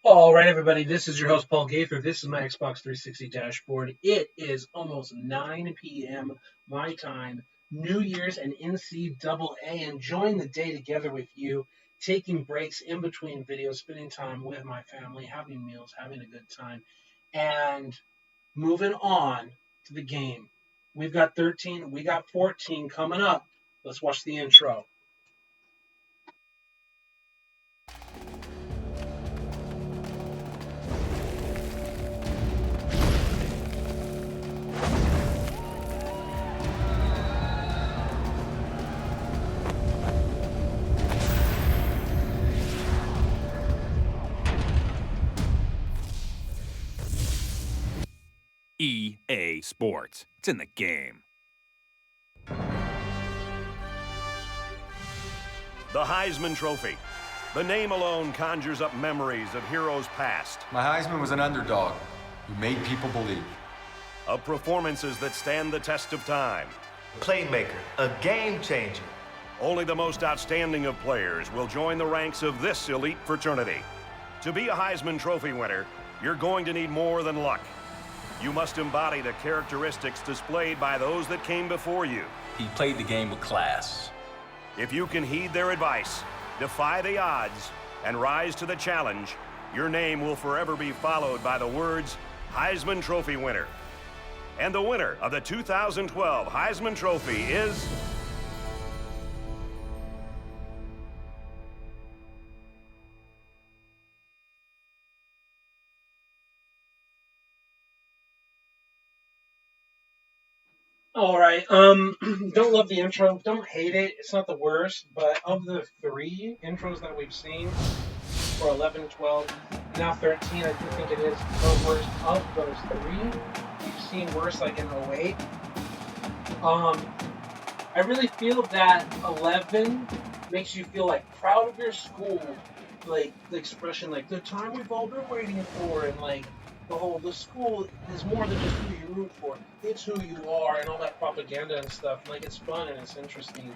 All right, everybody, this is your host, Paul Gaither. This is my Xbox 360 dashboard. It is almost 9 p.m. my time, New Year's and NCAA, enjoying the day together with you, taking breaks in between videos, spending time with my family, having meals, having a good time, and moving on to the game. We've got 13, we got 14 coming up. Let's watch the intro. EA Sports. It's in the game. The Heisman Trophy. The name alone conjures up memories of heroes past, My Heisman was an underdog who made people believe. of performances that stand the test of time. Playmaker, a game changer. Only the most outstanding of players will join the ranks of this elite fraternity. To be a Heisman Trophy winner, you're going to need more than luck. You must embody the characteristics displayed by those that came before you. He played the game with class. If you can heed their advice, defy the odds, and rise to the challenge, your name will forever be followed by the words Heisman Trophy winner. And the winner of the 2012 Heisman Trophy is... All right. Don't love the intro. Don't hate it. It's not the worst. But of the three intros that we've seen for 11, 12, now 13, I do think it is the worst of those three. We've seen worse like in 08. I really feel that 11 makes you feel like proud of your school. Like the expression, like the time we've all been waiting for, and like the school is more than just who you root for. It's who you are, and all that propaganda and stuff. Like it's fun and it's interesting.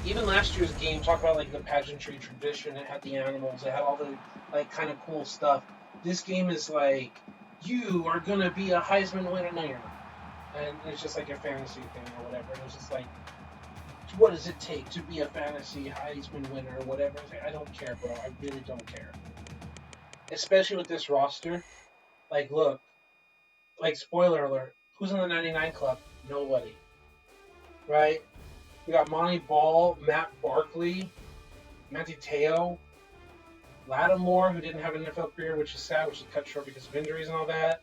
Even last year's game talked about like the pageantry tradition. It had the animals. It had all the like kind of cool stuff. This game is like you are gonna be a Heisman winner, no, you're not. And it's just like a fantasy thing or whatever. And it's just like, what does it take to be a fantasy Heisman winner or whatever? It's like, I don't care, bro. I really don't care. Especially with this roster. Like, look, like, spoiler alert, who's in the 99 club? Nobody. Right? We got Monty Ball, Matt Barkley, Manti Te'o, Lattimore, who didn't have an NFL career, which is sad, which is cut short because of injuries and all that.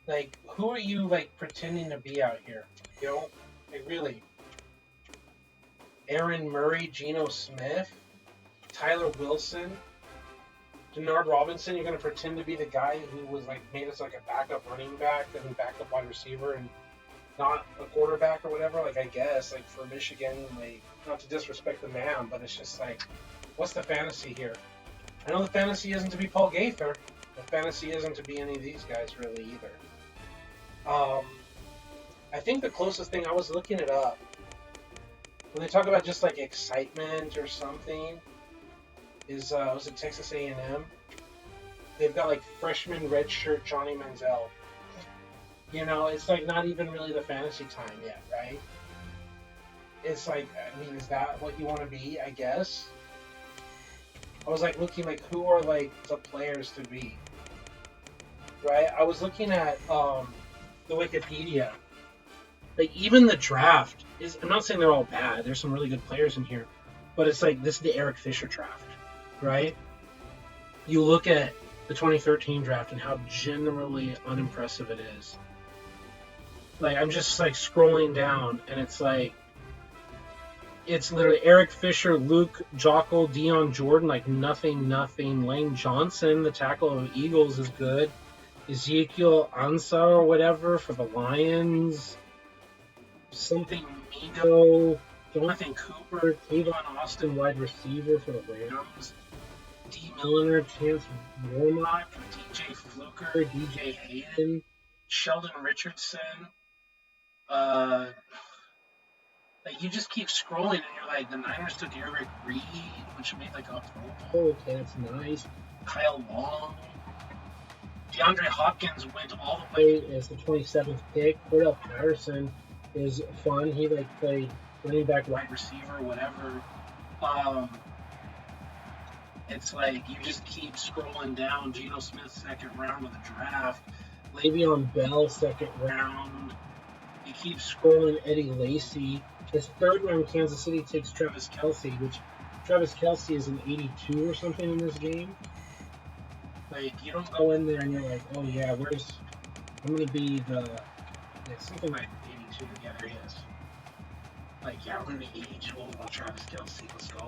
Like, who are you, like, pretending to be out here? You know? Like, really. Aaron Murray, Geno Smith, Tyler Wilson, Denard Robinson, you're going to pretend to be the guy who was like made us like a backup running back and backup wide receiver and not a quarterback or whatever. Like I guess like for Michigan, like not to disrespect the man, but it's just like, what's the fantasy here? I know the fantasy isn't to be Paul Gaither. The fantasy isn't to be any of these guys really either. I think the closest thing, I was looking it up, when they talk about just like excitement or something, is was it Texas A&M? They've got like freshman redshirt Johnny Manziel. You know, it's like not even really the fantasy time yet, right? It's like, I mean, is that what you want to be? I guess. I was like looking like who are like the players to be, right? I was looking at the Wikipedia. Like even the draft is. I'm not saying they're all bad. There's some really good players in here, but it's like this is the Eric Fisher draft. Right? You look at the 2013 draft and how generally unimpressive it is. Like, I'm just like scrolling down and it's like, it's literally Eric Fisher, Luke Joeckel, Deion Jordan, like nothing. Lane Johnson, the tackle of the Eagles, is good. Ezekiel Ansah or whatever for the Lions. Something Migo. Jonathan Cooper, Cleveland Austin, wide receiver for the Rams. D. Milliner, Chance Warnock, DJ Fluker, DJ Hayden, Sheldon Richardson, Like, you just keep scrolling, and you're like, the Niners took Eric Reed, which made like a Pro Bowl. Okay, that's nice. Kyle Long. DeAndre Hopkins went all the way as the 27th pick. Cordell Patterson is fun. He like played running back, wide receiver, whatever. Um, it's like you just keep scrolling down. Geno Smith, second round of the draft. Le'Veon Bell, second round. You keep scrolling. Eddie Lacy. His third round, Kansas City takes Travis Kelce, which Travis Kelce is an 82 or something in this game. Like, you don't go in there and you're like, oh yeah, I'm gonna be something like 82. Yeah, there he is. Like, yeah, I'm gonna be 82 about Travis Kelce. Let's go.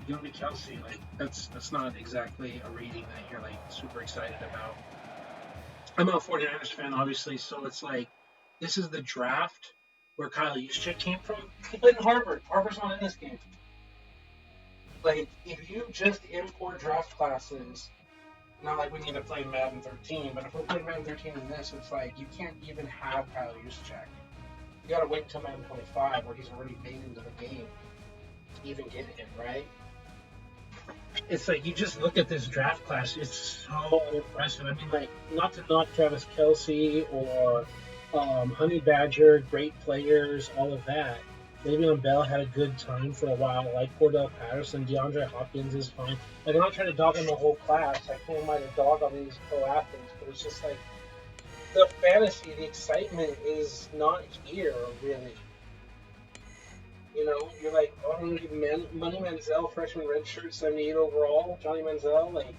You don't be Kelce. Like, that's not exactly a rating that you're like super excited about. I'm a 49ers fan, obviously, so it's like this is the draft where Kyle Juszczyk came from. He played in Harvard. Harvard's not in this game. Like, if you just import draft classes. Not like we need to play Madden 13, but if we're playing Madden 13 in this, it's like you can't even have Kyle Juszczyk. You gotta wait until Madden 25 where he's already made into the game to even get him, right? It's like you just look at this draft class, it's so impressive. I mean, like, not to knock Travis Kelce or Honey Badger, great players, all of that. Le'Veon Bell had a good time for a while. Like Cordell Patterson, DeAndre Hopkins is fine. Like, I'm not trying to dog on the whole class. I can't mind a dog on these pro athletes, but it's just like the fantasy, the excitement is not here, really. You know, you're like, oh, Money Manziel, freshman redshirt, 78 overall, Johnny Manziel. Like,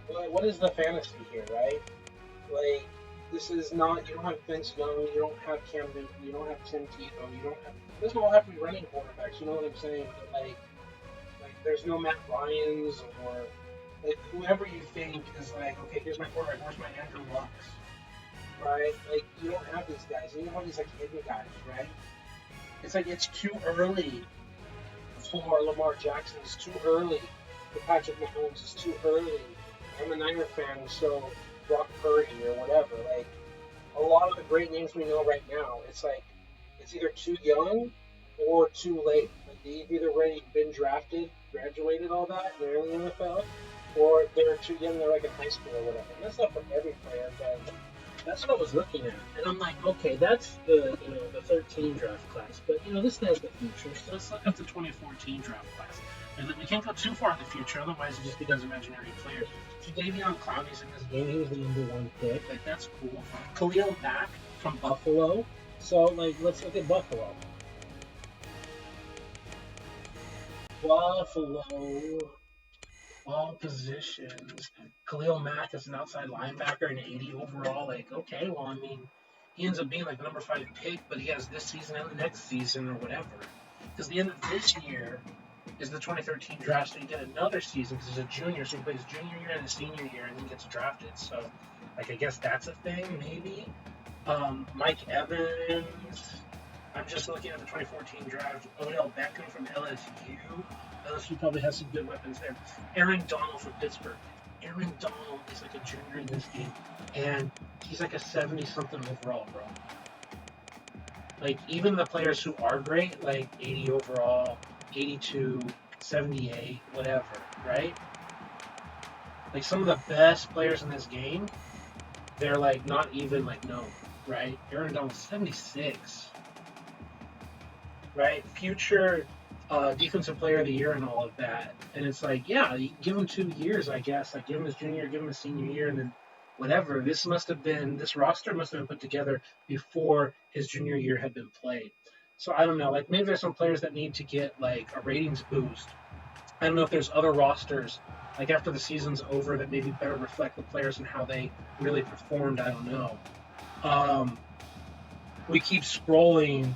what is the fantasy here, right? Like, this is not, you don't have Vince Young, you don't have Cam Newton, you don't have Tim Tebow, you don't have, this will all have to be running quarterbacks, you know what I'm saying? But like there's no Matt Ryans or, like, whoever you think is like, okay, here's my quarterback, where's my Andrew Luck, right? Like, you don't have these guys, you don't have these, like, hidden guys, right? It's like, it's too early for Lamar Jackson, it's too early for Patrick Mahomes, it's too early. I'm a Niner fan, so Brock Purdy or whatever. Like, a lot of the great names we know right now, it's like it's either too young or too late. Like, they've either already been drafted, graduated, all that, and they're in the NFL, or they're too young, they're like in high school or whatever. And that's not for every player, but that's what I was looking at. And I'm like, okay, that's the 13 draft class, but this has the future. So let's look at the 2014 draft class. And then we can't go too far in the future, otherwise it just becomes imaginary players. Jadeveon Clowney's in this game. He was the number one pick. Like, that's cool. Khalil Mack from Buffalo. So, like, let's look at Buffalo. All positions. Khalil Mack is an outside linebacker and 80 overall. Like, okay, well, I mean, he ends up being like the number 5 pick, but he has this season and the next season or whatever. Because the end of this year is the 2013 draft, so you get another season because he's a junior, so he plays junior year and the senior year and then gets drafted. So, like, I guess that's a thing, maybe. Mike Evans. I'm just looking at the 2014 draft. Odell Beckham from LSU. LSU probably has some good weapons there. Aaron Donald from Pittsburgh. Aaron Donald is like a junior in this game, and he's like a 70-something overall, bro. Like, even the players who are great, like 80 overall, 82, 78, whatever, right? Like, some of the best players in this game, they're like not even like known, right? Aaron Donald 76, right? Future defensive player of the year and all of that. And it's like, yeah, you give him 2 years, I guess. Like, give him his junior year, give him his senior year, and then whatever. This roster must have been put together before his junior year had been played. So I don't know. Like, maybe there's some players that need to get like a ratings boost. I don't know if there's other rosters like after the season's over that maybe better reflect the players and how they really performed. I don't know. We keep scrolling.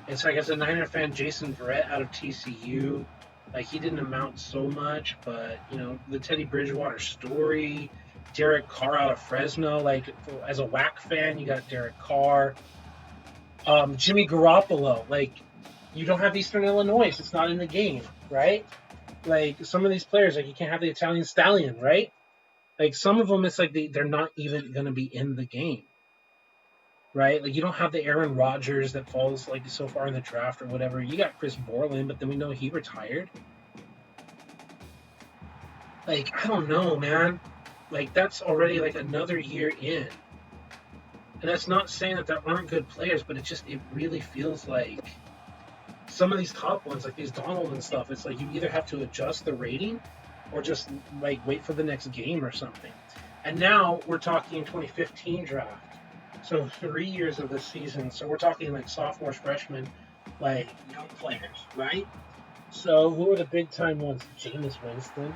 It's like, as a Niner fan, Jason Verrett out of TCU, like, he didn't amount so much, but the Teddy Bridgewater story, Derek Carr out of Fresno. Like, as a WAC fan, you got Derek Carr. Jimmy Garoppolo, like, you don't have Eastern Illinois, it's not in the game, right? Like, some of these players, like, you can't have the Italian Stallion, right? Like, some of them, it's like they're not even going to be in the game, right? Like you don't have the Aaron Rodgers that falls like so far in the draft or whatever. You got Chris Borland, but then we know he retired. Like I don't know, man. Like that's already like another year in, and that's not saying that there aren't good players, but it really feels like some of these top ones, like these Donald and stuff. It's like you either have to adjust the rating, or just like wait for the next game or something. And now we're talking 2015 draft. So 3 years of this season. So we're talking like sophomores, freshmen, like young players, right? So who are the big time ones? Jameis Winston.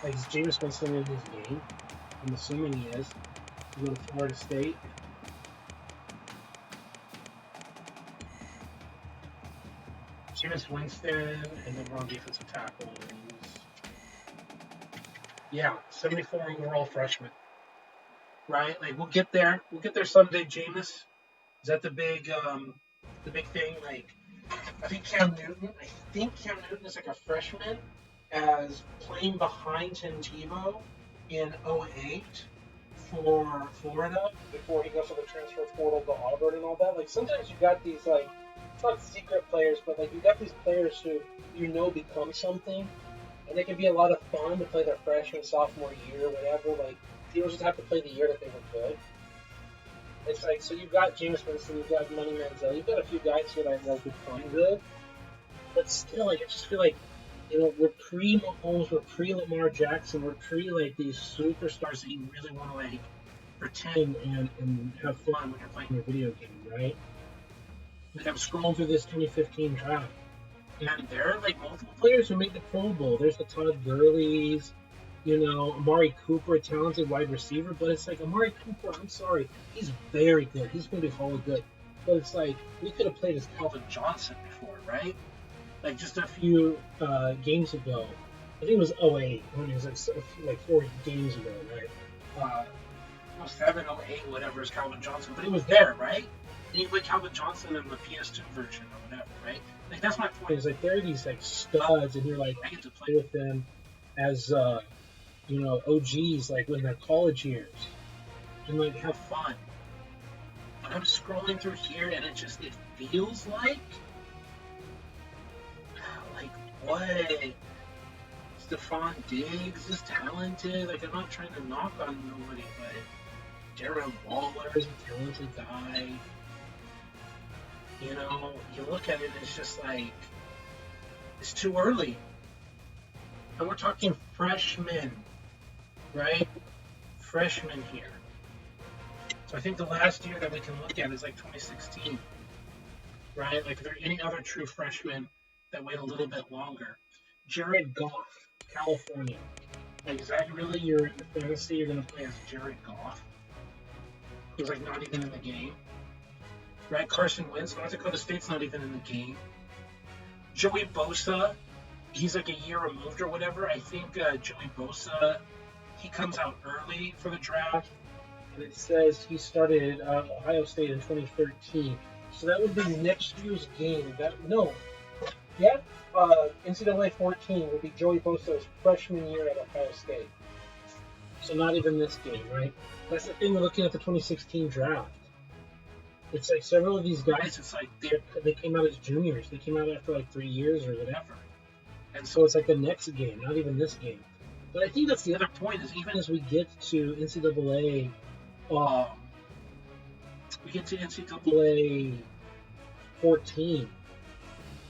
Like is Jameis Winston in his game? I'm assuming he is. You go to Florida State. Jameis Winston, and then we're on defensive tackle. Yeah, 74 overall freshman. Right? Like we'll get there. We'll get there someday, Jameis. Is that the big thing? Like I think Cam Newton is like a freshman as playing behind Tim Tebow in '08 for Florida before he goes to the transfer portal to Auburn and all that. Like sometimes you got these like it's not secret players, but like you got these players who become something, and they can be a lot of fun to play their freshman, sophomore year, whatever. Like people just have to play the year that they were good. It's like so you've got Jameis Winston, you've got Money Manziel, you've got a few guys here that have become good, but still, like I just feel like we're pre Mahomes, we're pre Lamar Jackson, we're pre like these superstars that you really want to like pretend and have fun when you're playing your video game, right? Like I'm scrolling through this 2015 draft, and there are like multiple players who made the Pro Bowl. There's the Todd Gurley's, Amari Cooper, a talented wide receiver, but it's like Amari Cooper, I'm sorry, he's very good. He's going to be Hall of Good. But it's like, we could have played as Calvin Johnson before, right? Like just a few games ago. I think it was '08, when it was like 4 games ago, right? 07, '08, whatever is Calvin Johnson. But it was there, right? And you play Calvin Johnson in the PS2 version or whatever, right? Like that's my point. Is like there are these like studs, and you're like, I get to play with them as OGs, like in their college years, and like have fun. But I'm scrolling through here, and it feels like what? Stephon Diggs is talented. Like I'm not trying to knock on nobody, but Darren Waller is a talented guy. You look at it, it's just like it's too early. And we're talking freshmen, right? Freshmen here. So I think the last year that we can look at is like 2016, right? Like, are there any other true freshmen that wait a little bit longer? Jared Goff, California. Like, is that really your fantasy? You're going to play as Jared Goff, who's like not even in the game, right? Carson Wentz, North Dakota State's not even in the game. Joey Bosa, he's like a year removed or whatever. I think Joey Bosa, he comes out early for the draft, and it says he started at Ohio State in 2013. So that would be next year's game. NCAA 14 would be Joey Bosa's freshman year at Ohio State. So not even this game, right? That's the thing we're looking at the 2016 draft. It's like several of these guys, it's like they came out as juniors. They came out after like 3 years or whatever. And so it's like the next game, not even this game. But I think that's the other point is even as we get to NCAA, 14.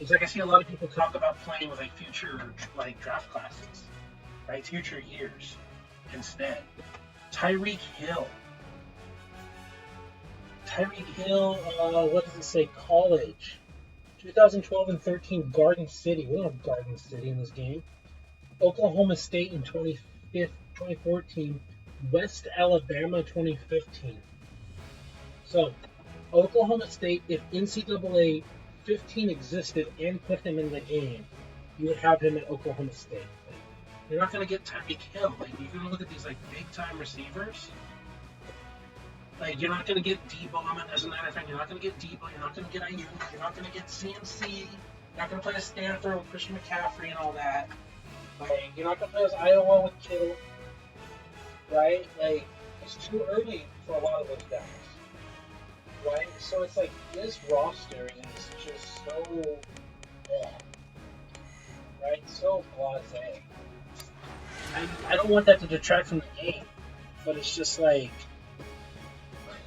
It's like I see a lot of people talk about playing with like future like draft classes, right? Future years instead. Tyreek Hill, what does it say? College. 2012 and 13, Garden City. We don't have Garden City in this game. Oklahoma State in 2014. West Alabama 2015. So, Oklahoma State, if NCAA 15 existed and put him in the game, you would have him at Oklahoma State. You're not going to get Tyreek Hill. Like, you're going to look at these, like, big-time receivers. Like, you're not going to get Debo. As a matter of fact, you're not going to get Debo. You're not going to get Ayuk. You're not going to get CMC. You're not going to play a Stanford with Christian McCaffrey and all that. Like, you're not going to play as Iowa with Kittle. Right? Like, it's too early for a lot of those guys. right? So it's like this roster is just so, right? So blasé. I don't want that to detract from the game, but it's just like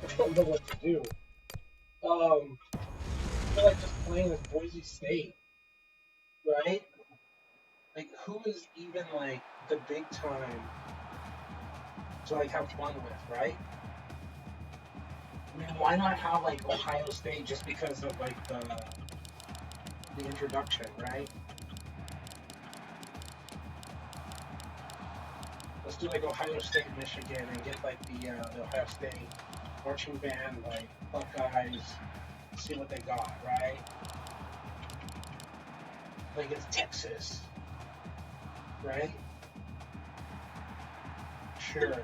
I don't know what to do. I feel like just playing with Boise State, right? Like, who is even like the big time to like have fun with, right? I mean, why not have like Ohio State just because of like the introduction, right? Let's do like Ohio State, Michigan, and get like the Ohio State marching band, like Buckeyes, see what they got, right? Like it's Texas, right? Sure.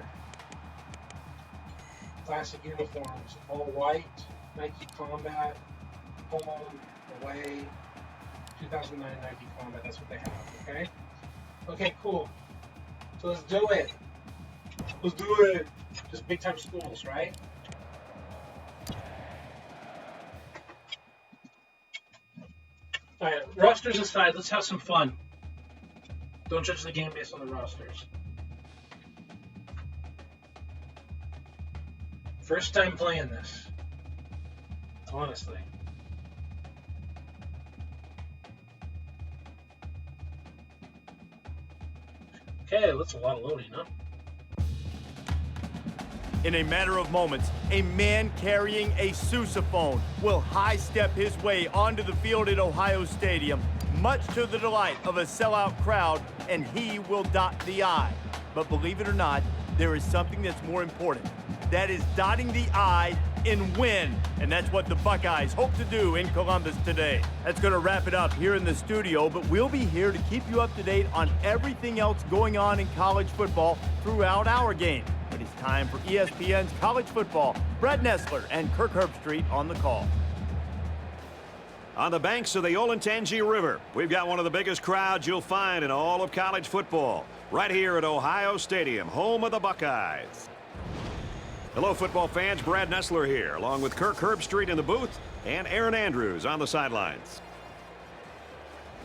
Classic uniforms, all white, Nike Combat, home, away, 2009 Nike Combat, that's what they have, okay? Okay, cool. So let's do it. Let's do it. Just big time schools, right? Alright, rosters aside, let's have some fun. Don't judge the game based on the rosters. First time playing this. Honestly. Okay, that's a lot of loading, huh? In a matter of moments, a man carrying a sousaphone will high-step his way onto the field at Ohio Stadium, much to the delight of a sellout crowd, and he will dot the I. But believe it or not, there is something that's more important. That is dotting the I in win, and that's what the Buckeyes hope to do in Columbus today. That's going to wrap it up here in the studio, but we'll be here to keep you up to date on everything else going on in college football throughout our game. It is time for ESPN's College Football. Brad Nessler and Kirk Herbstreit on the call. On the banks of the Olentangy River, we've got one of the biggest crowds you'll find in all of college football, right here at Ohio Stadium, home of the Buckeyes. Hello, football fans. Brad Nessler here, along with Kirk Herbstreit in the booth and Aaron Andrews on the sidelines.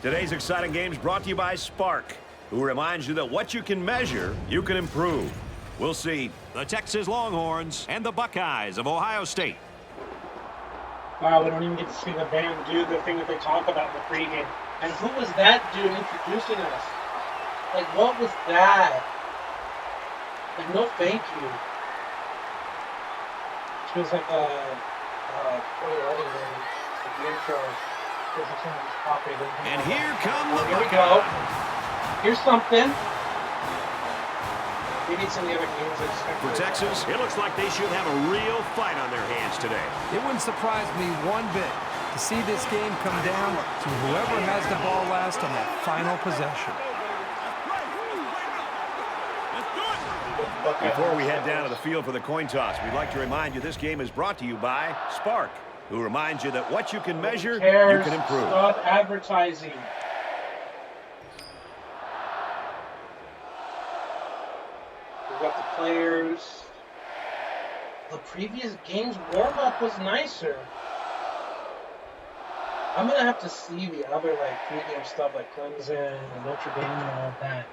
Today's exciting game is brought to you by Spark, who reminds you that what you can measure, you can improve. We'll see the Texas Longhorns and the Buckeyes of Ohio State. Wow, we don't even get to see the band do the thing that they talk about in the pregame. And who was that dude introducing us? Like, what was that? Like, no thank you. Feels like a Troy Early like the intro. And here come the Here we go. Here's something. Maybe it's in the other games. For Texas, it looks like they should have a real fight on their hands today. It wouldn't surprise me one bit to see this game come down to whoever has the ball last on that final possession. Before we head down to the field for the coin toss, we'd like to remind you this game is brought to you by Spark, who reminds you that what you can measure, you can improve. Stop advertising. We've got the players. The previous game's warm-up was nicer. I'm going to have to see the other pregame stuff like Clemson and Notre Dame and all that.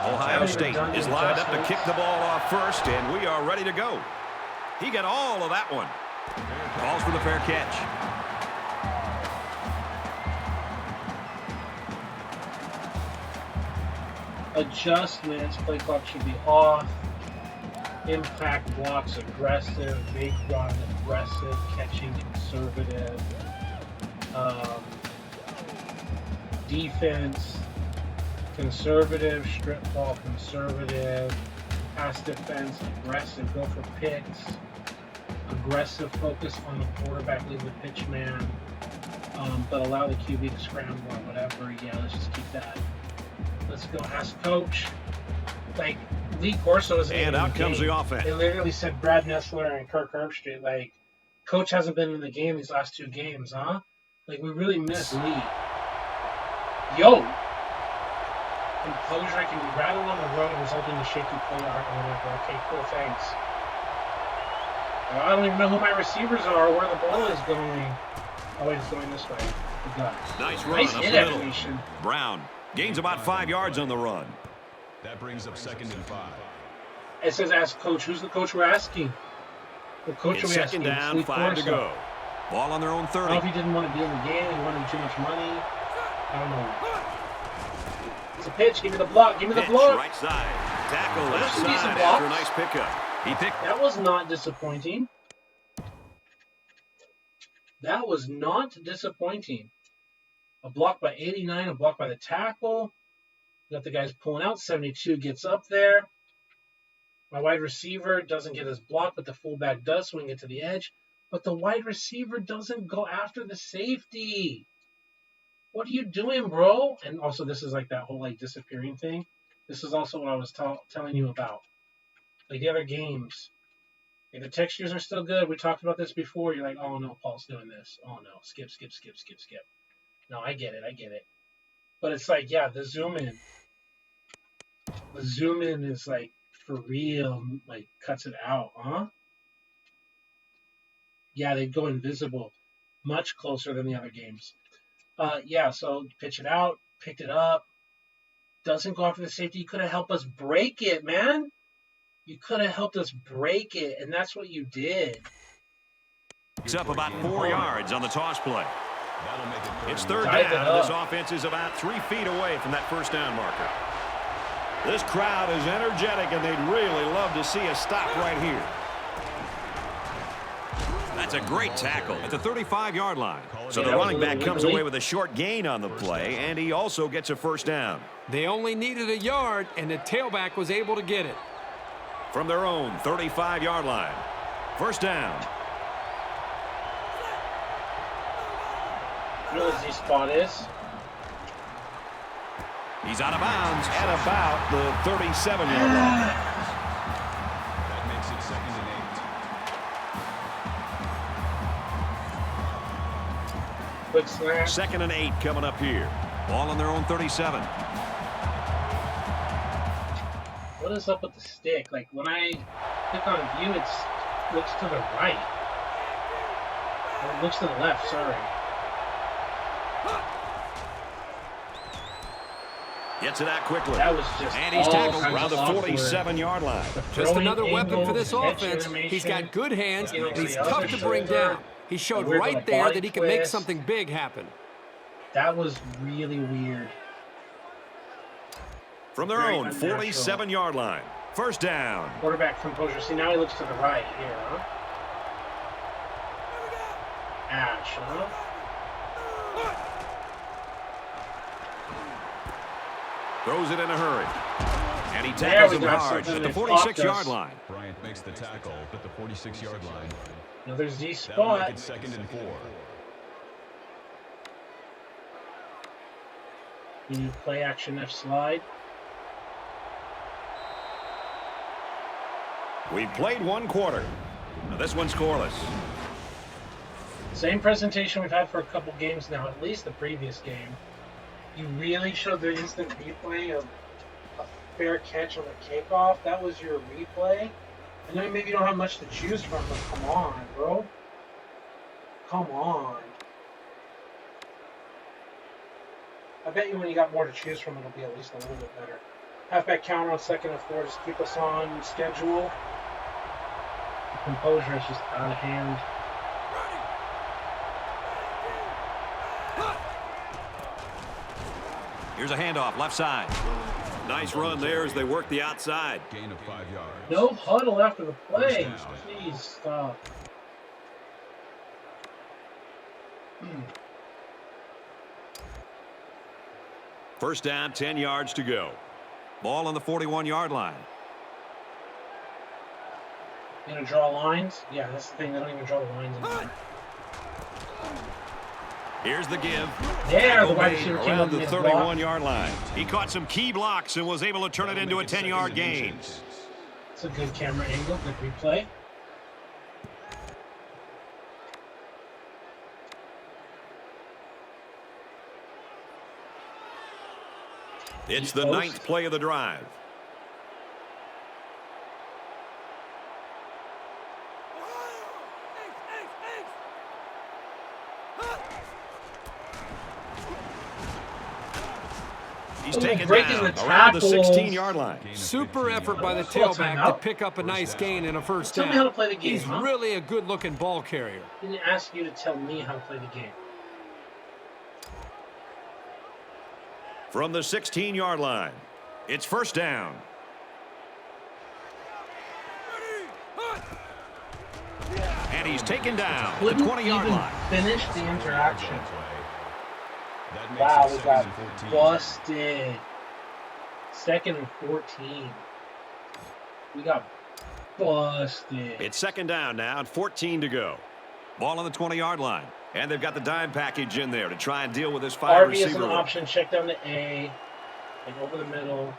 Ohio State is lined up to kick the ball off first, and we are ready to go. He got all of that one. Calls for the fair catch. Adjustments, play clock should be off. Impact blocks, aggressive. Big run, aggressive. Catching, conservative. Defense, conservative. Strip ball, conservative. Pass defense, aggressive. Go for picks. Aggressive focus on the quarterback, leave the pitch man. But allow the QB to scramble or whatever. Yeah, let's just keep that. Let's go ask coach. Like, Lee Corso isn't And out comes the offense. They literally said Brad Nessler and Kirk Herbstreit, like, coach hasn't been in the game these last two games, huh? Like, we really miss Lee. Yo! Composure can be rattled on the road, resulting in shaky play art or whatever. Okay, cool, thanks. I don't even know who my receivers are or where the ball is going. Oh, wait, it's going this way. Good God. Nice run Nice up hit the middle. animation. Brown gains about 5 yards on the run. That brings up 2nd and 5. It says ask coach. Who's the coach we're asking? The coach It's we're second asking. down, Sleep 5 to Corso. go. Ball on their own I don't know 30. if he didn't want to be in the game. He wanted too much money. I don't know. It's a pitch. Give me the block. Give me the Pitch, block. right side. Tackle Those left are decent side blocks. after a nice pickup. He picked. That was not disappointing. That was not disappointing. A block by 89, a block by the tackle. Got the guys pulling out. 72 gets up there. My wide receiver doesn't get his block, but the fullback does swing it to the edge. But the wide receiver doesn't go after the safety. What are you doing, bro? And also, this is like that whole like disappearing thing. This is also what I was telling you about. Like the other games. Like the textures are still good. We talked about this before. You're like, oh no, Paul's doing this. Oh no, skip. No, I get it. But it's like, yeah, the zoom in. The zoom in is like for real, like cuts it out, huh? Yeah, they go invisible much closer than the other games. Yeah, so pitch it out, picked it up, doesn't go after the safety. You could have helped us break it, man. You could have helped us break it, and that's what you did. It's up about 4 yards on the toss play. That'll make it It's third Tied it down, and up. this offense is about 3 feet away from that first down marker. This crowd is energetic, and they'd really love to see a stop right here. That's a great tackle at the 35-yard line. So the running back comes away with a short gain on the play, and he also gets a first down. They only needed a yard, and the tailback was able to get it. From their own 35-yard line. First down. You know what the Z spot is? He's out of bounds at about the 37-yard line. That makes it 2nd and 8. Quick slant. 2nd and 8 coming up here. Ball on their own 37. What is up with the stick? Like when I click on view, it looks to the right. Or it looks to the left, sorry. Gets it out quickly. That was just And he's all tackled kinds around of the awkward. 47-yard line. Just Throwing another weapon for this angles, catch offense. He's got good hands, You know, and he's the other tough to bring shoulder, down. He showed weird right little there body that he can make twist. something big happen. That was really weird. From their Very own unnatural. 47-yard line. First down. Quarterback composure. See, now he looks to the right here, huh? Ash, huh? Throws it in a hurry. And he There tackles we him got hard something at the that blocked 46-yard us. line. Bryant makes the tackle at the 46-yard line. Another Z That'll make spot. it 2nd and 4. You need play action F slide. We've played one quarter. Now this one's scoreless. Same presentation we've had for a couple games now, at least the previous game. You really showed the instant replay of a fair catch on the kickoff. That was your replay. I know maybe you don't have much to choose from, but come on, bro. Come on. I bet you when you got more to choose from, it'll be at least a little bit better. Halfback counter on 2nd and 4. Just keep us on schedule. The composure is just out of hand. Here's a handoff, left side. Nice run there as they work the outside. Gain of 5 yards. No huddle after the play. First down. Please stop. First down, 10 yards to go. Ball on the 41-yard line. You gonna draw lines? Yeah, that's the thing. They don't even draw the lines anymore. Here's the give. There, the Tackle wide made receiver came around up the and made a block. 31-yard line. He caught some key blocks and was able to turn it into a 10-yard gain. It's a good camera angle, good replay. It's the 9th play of the drive. He's Ooh, taken breaking down the around the tackles. 16-yard line. Super effort by the Full tailback timeout. to pick up a nice gain and a first Tell me how to down. play the game, He's huh? really a good-looking ball carrier. Didn't ask you to tell me how to play the game. From the 16-yard line, it's first down. And he's taken down at the Couldn't 20-yard even line. finish the interaction. That makes Wow, it we 2nd got and 14. busted. 2nd and 14. We got busted. It's second down now and 14 to go. Ball on the 20-yard line. And they've got the dime package in there to try and deal with this five RB is receiver. an option. Check down to A. And over the middle.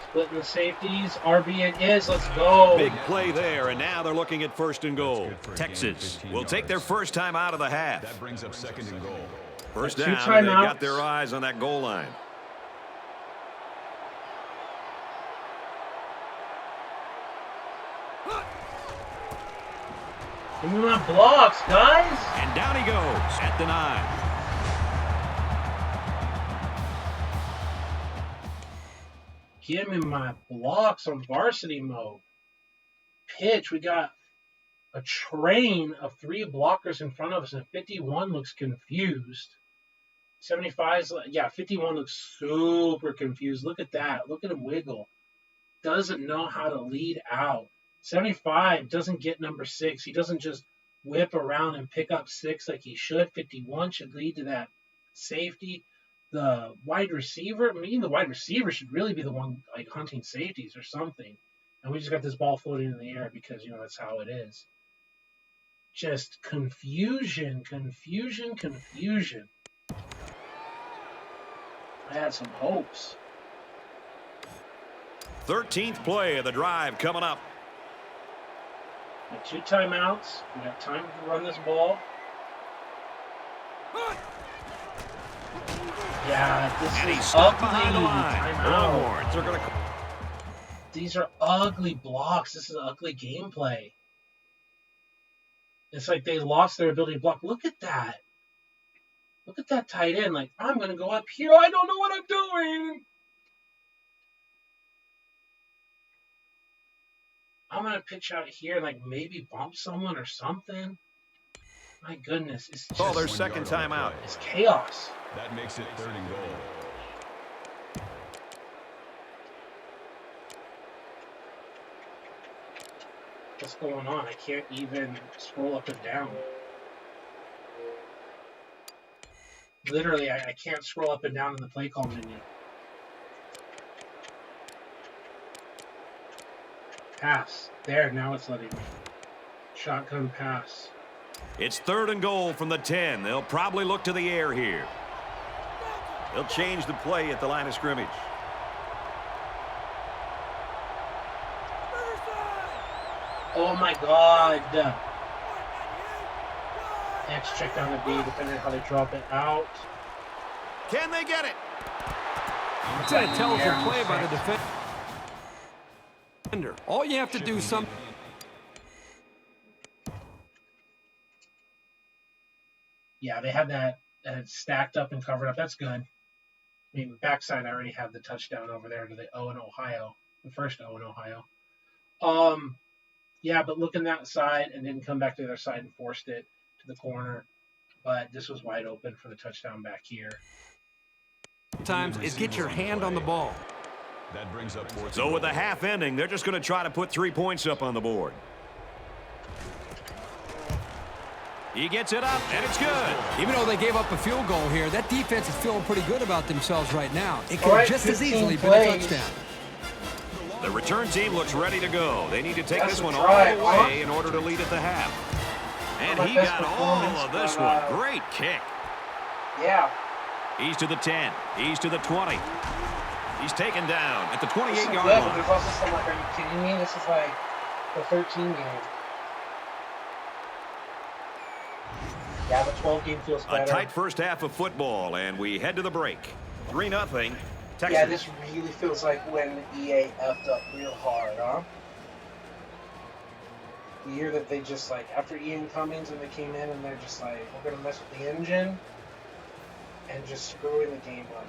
Splitting the safeties. RB it is. Let's go. Big play there, and now they're looking at first and goal. Good for a Texas gain of 15 will take their yards. first time out of the half. That brings up 2nd and goal. First Two down, and they've timeouts. got their eyes on that goal line. Give me my blocks, guys. And down he goes at the 9. Give me my blocks on varsity mode. Pitch. We got a train of 3 blockers in front of us, and 51 looks confused. 75's, yeah, 51 looks super confused. Look at that. Look at him wiggle. Doesn't know how to lead out. 75 doesn't get number 6. He doesn't just whip around and pick up 6 like he should. 51 should lead to that safety. The wide receiver, the wide receiver should really be the one like hunting safeties or something. And we just got this ball floating in the air because, that's how it is. Just confusion. I had some hopes. 13th play of the drive coming up. Got 2 timeouts. We got time to run this ball. Yeah, And this he's is stopped ugly. behind the line. Timeout. Longhorns are going to... These are ugly blocks. This is ugly gameplay. It's like they lost their ability to block. Look at that. Look at that tight end. Like, I'm going to go up here. I don't know what I'm doing. I'm going to pitch out here and, like, maybe bump someone or something. My goodness. It's just, their second timeout. It's chaos. That makes it 3rd and goal. What's going on? I can't even scroll up and down. Literally, I can't scroll up and down in the play call menu. Pass. There, now it's letting me. Shotgun pass. It's 3rd and goal from the 10. They'll probably look to the air here. They'll change the play at the line of scrimmage. Oh my god. X check down the B, depending on how they drop it out. Can they get it? It's an intelligent play by the defender. All you have to do is Yeah, they had that stacked up and covered up. That's good. Backside, I already had the touchdown over there to the O in Ohio. The first O in Ohio. Yeah, but looking that side and then come back to the other side and forced it to the corner. But this was wide open for the touchdown back here. sometimes is get your hand on the ball. That brings up 4th. So with the half ending, they're just going to try to put 3 points up on the board. He gets it up, and it's good. Even though they gave up a field goal here, that defense is feeling pretty good about themselves right now. It could just as easily been a touchdown. The return team looks ready to go. They need to take That's this a one drive, all the way in order to lead at the half. And my he best got all performance, of this but, one. Great kick. Yeah. He's to the 10. He's to the 20. He's taken down at the This is 28-yard good, but line. there's also some like, are you kidding me? This is like the 13 game. Yeah, the 12 game feels A better. tight first half of football, and we head to the break. 3-0. Texas. Yeah, this really feels like when EA effed up real hard, huh? The year that they just like, after Ian Cummings and they came in and they're just like, we're going to mess with the engine. and just screwing the game up.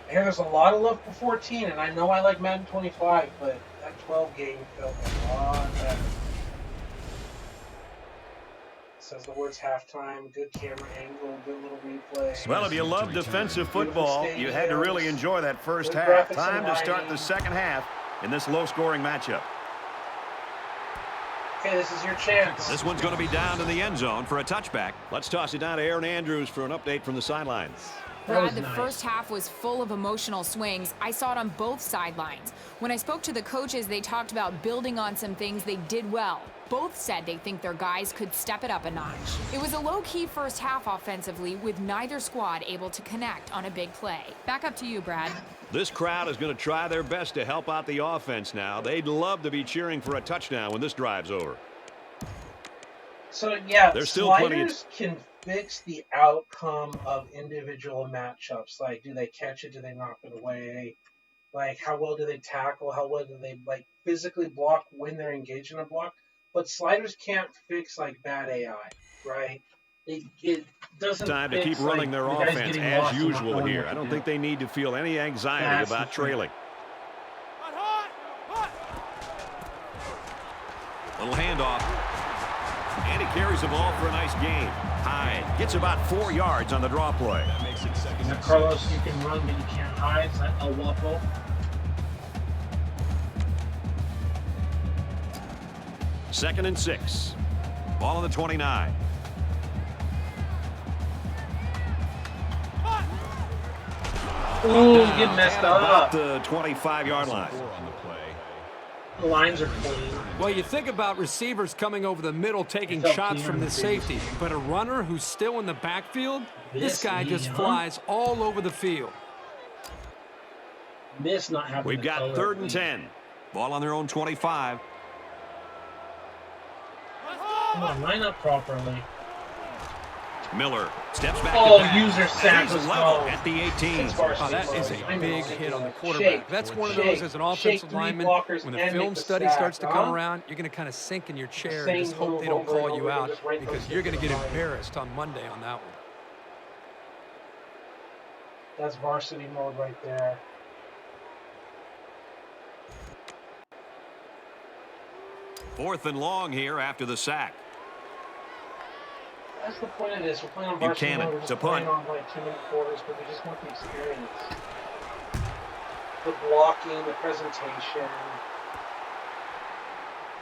I hear there's a lot of love for 14, and I know I like Madden 25, but that 12 game felt a lot better. Says the words halftime, good camera angle, good little replay. Well, if you love defensive football, you had to really enjoy that first good half. graphics Time and to start lighting. the second half in this low-scoring matchup. Okay, this is your chance. This one's going to be down in the end zone for a touchback. Let's toss it down to Aaron Andrews for an update from the sidelines. Brad, the first half was full of emotional swings. I saw it on both sidelines. When I spoke to the coaches, they talked about building on some things they did well. Both said they think their guys could step it up a notch. It was a low-key first half offensively, with neither squad able to connect on a big play. Back up to you, Brad. This crowd is going to try their best to help out the offense now. They'd love to be cheering for a touchdown when this drive's over. So, yeah, There's still sliders can fix the outcome of individual matchups. Like, do they catch it? Do they knock it away? Like, how well do they tackle? How well do they, like, physically block when they're engaged in a block? But sliders can't fix, like, bad AI, right? It doesn't Time to fix, keep running like, their the guys offense getting as lost and not usual knowing here. what I to don't do. think they need to feel any anxiety That's about the thing. trailing. Little handoff. And he carries the ball for a nice gain. Hyde gets about 4 yards on the draw play. That makes it second Now, and Carlos, 6. you can run, but you can't hide. Is that El Wapo? Second and 6. Ball on the 29. Ooh, get messed And about up. the 25-yard line. 4 on the play. The lines are clean. Well, you think about receivers coming over the middle taking Felt shots clean from on the the previous safety, but a runner who's still in the backfield, this guy just huh? flies all over the field. Miss not having We've the got color 3rd of and the- 10. Ball on their own 25. Come on, line up properly. Miller steps back Oh, to pass. user sack, He's let's level go. at the 18. Six bars, Oh, that six is bars. a I know. big hit on the Shake, quarterback. That's one of those shake, as an shake offensive three lineman. blockers When the and film make the study sack, starts to come huh? around, you're going to kind of sink in your chair Same and just hope move they don't over and call you over, out just write because those you're going to things get in the line. embarrassed on Monday on that one. That's varsity mode right there. Fourth and long here after the sack. That's the point of this. We're playing on varsity Buchanan mode. We're to just punt. playing on like 2-minute quarters, but we just want the experience. The blocking, the presentation.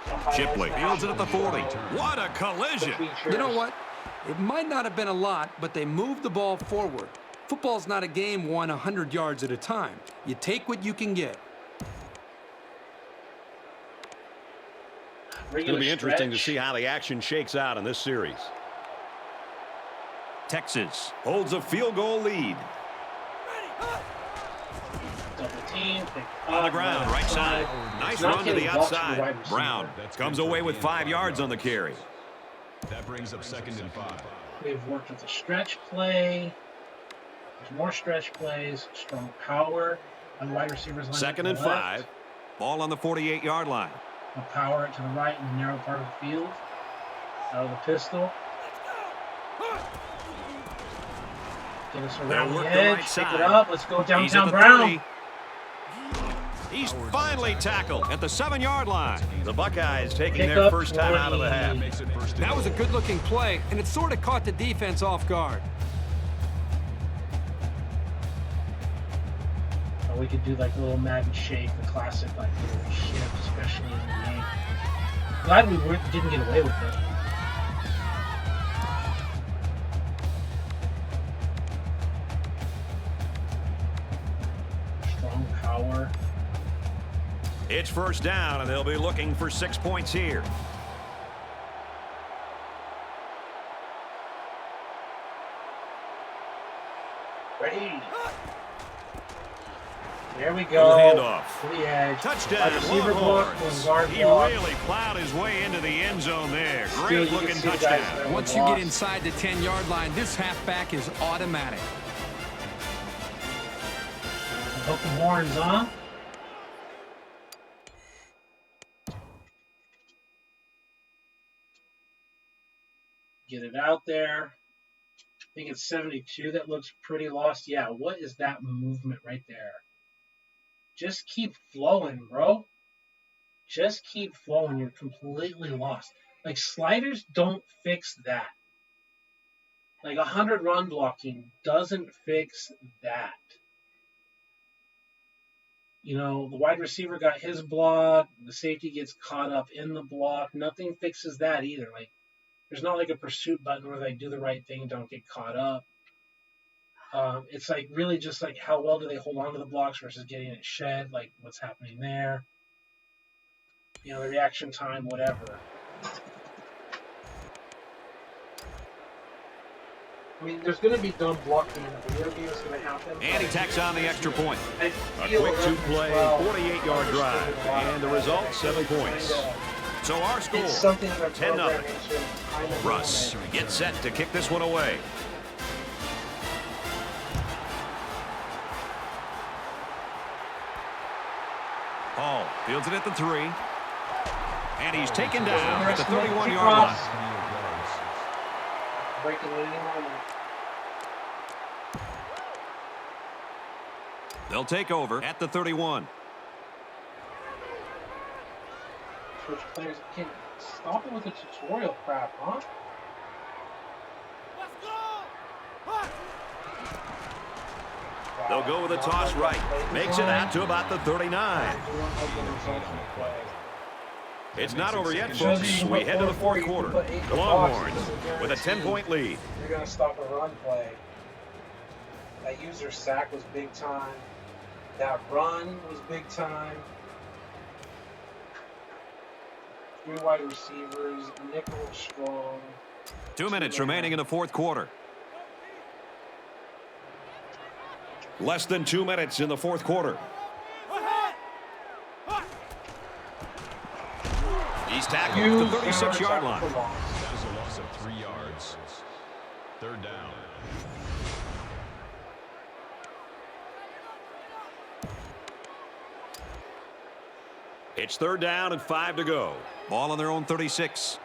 the highlights, Shipley the fields it at the 40. the What a collision. features. You know what? It might not have been a lot, but they moved the ball forward. Football's not a game won 100 yards at a time. You take what you can get. It's going to be interesting to see how the action shakes out in this series. Texas holds a field goal lead. Double team, pick On the up, ground, right side. Nice It's not run to the getting blocked from the outside. wide receiver. Brown comes away with 5 yards on the carry. That brings up second and 5. We've worked with a stretch play. There's more stretch plays, strong power on wide receivers. Line Second to and the 5. left. Ball on the 48-yard line. The power it to the right in the narrow part of the field. Out of the pistol. Get us They'll around the work the edge. right Pick side. it up. Let's go He's at downtown the Brown. 30. He's finally tackled at the 7-yard line. The Buckeyes taking Pick their up first time out of the 20. half. Makes it first and That was a goal. good-looking play, and it sort of caught the defense off guard. Or we could do like a little Madden shake, the classic like little shift, especially in the game. Glad we didn't get away with it. Strong power. It's first down, and they'll be looking for 6 points here. Ready. There we Little go. handoff. To the edge. Touchdown, Wide receiver block, Longhorns. guard He block. really plowed his way into the end zone there. Still, Great you can looking see the guys touchdown. there. Once you get inside the 10-yard line, this halfback is automatic. Hook the horns, huh? Get it out there. I think it's 72 that looks pretty lost. Yeah, what is that movement right there? Just keep flowing, bro. Just keep flowing. You're completely lost. Like, sliders don't fix that. Like, 100 run blocking doesn't fix that. You know, the wide receiver got his block. The safety gets caught up in the block. Nothing fixes that either. Like, there's not like a pursuit button where they do the right thing and don't get caught up. It's like really just like how well do they hold on to the blocks versus getting it shed, like what's happening there. You know, the reaction time, whatever. I mean, there's going to be dumb blocking in the video game. It's going to happen. And he tacks on the extra point. A quick two-play, 48-yard drive, and the result, 7 points. So our score, 10-0. Russ gets set to kick this one away. Hall fields it at the 3. And he's taken down at the 31-yard line. Breaking at any moment. They'll take over at the 31. Switch players. Can stop it with the tutorial crap, huh? They'll go with a toss right. Makes it out to about the 39. It's not over yet, folks. We head to the fourth quarter. The Longhorns with a 10-point lead. You're going to stop a run play. That user sack was big time. That run was big time. 3 wide receivers, nickel strong. 2 minutes remaining in the fourth quarter. Less than 2 minutes in the fourth quarter. He's tackled at the 36-yard line. That is a loss of 3 yards. Third down. It's third down and 5 to go. Ball on their own 36.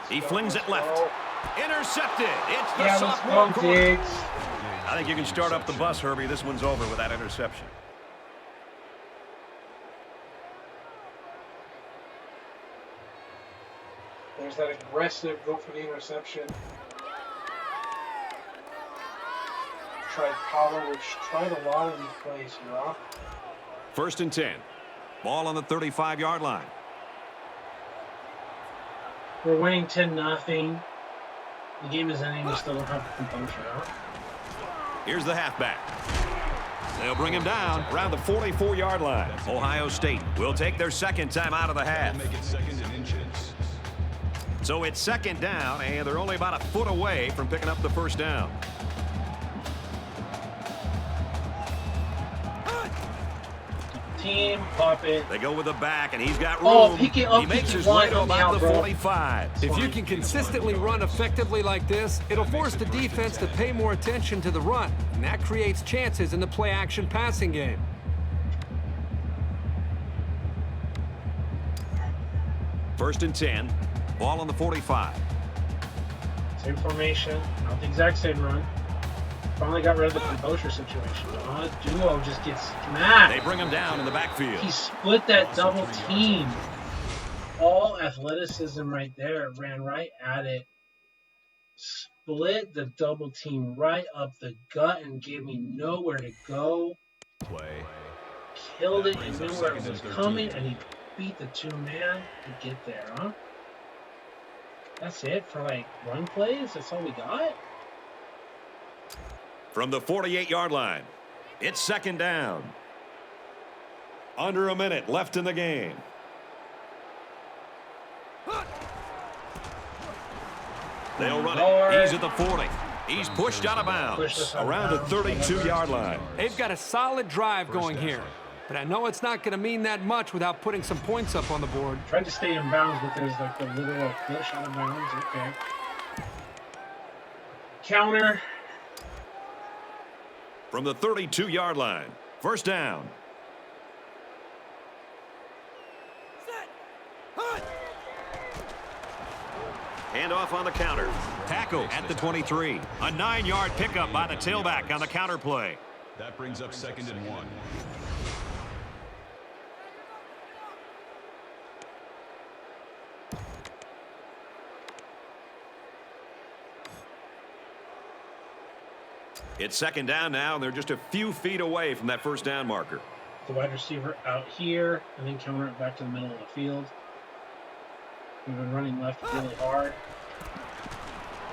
He flings it left. Intercepted. It's the sophomore corner. I think you can start up the bus, Herbie. This one's over with that interception. There's that aggressive go for the interception. Tried power, which tried a lot of these plays here, huh? First and 10. Ball on the 35-yard line. We're winning 10-0. The game is ending. We still don't have the composure, huh? Here's the halfback. They'll bring him down around the 44-yard line. Ohio State will take their second time out of the half. Make it second and inches. So it's second down, and they're only about a foot away from picking up the first down. Team, pop it. They go with the back, and he's got room. Oh, pick it up, he makes his line way to on me about out, the bro. 45. If you can consistently run effectively like this, it'll force the defense to pay more attention to the run, and that creates chances in the play-action passing game. First and 10. Ball on the 45. Same formation, not the exact same run. Finally got rid of the composure situation. Duo just gets smacked. They bring him down in the backfield. He split that double team. All athleticism right there. Ran right at it. Split the double team right up the gut and gave me nowhere to go. Play. Killed it. He knew where it was coming, and he beat the 2-man to get there, huh? That's it for, like, run plays? That's all we got? From the 48-yard line, it's second down. Under a minute left in the game. They'll run it. He's at the 40. He's pushed out of bounds around the 32-yard line. They've got a solid drive going here, but I know it's not going to mean that much without putting some points up on the board. Tried to stay in bounds, but there's like the literal push out of bounds. Okay. Counter. From the 32-yard line, first down. Handoff on the counter. Tackle at the 23. A 9-yard pickup by the tailback on the counter play. That brings up 2nd and 1. It's 2nd down now, and they're just a few feet away from that first down marker. The wide receiver out here, and then counter it back to the middle of the field. We've been running left really hard.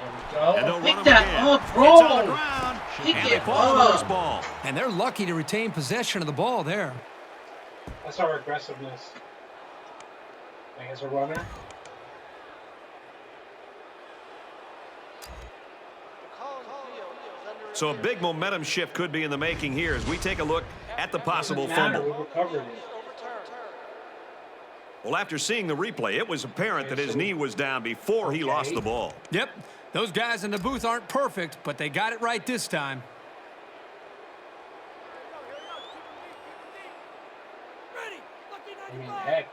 There we go. And they'll Pick run that again. up, bro! It's on the ground. Pick and it they fall to this up! ball. And they're lucky to retain possession of the ball there. That's our aggressiveness. Like as a runner. So a big momentum shift could be in the making here as we take a look at the possible fumble. We recovered it. Well, after seeing the replay, it was apparent that his knee was down before he lost the ball. Yep, those guys in the booth aren't perfect, but they got it right this time. I mean, heck.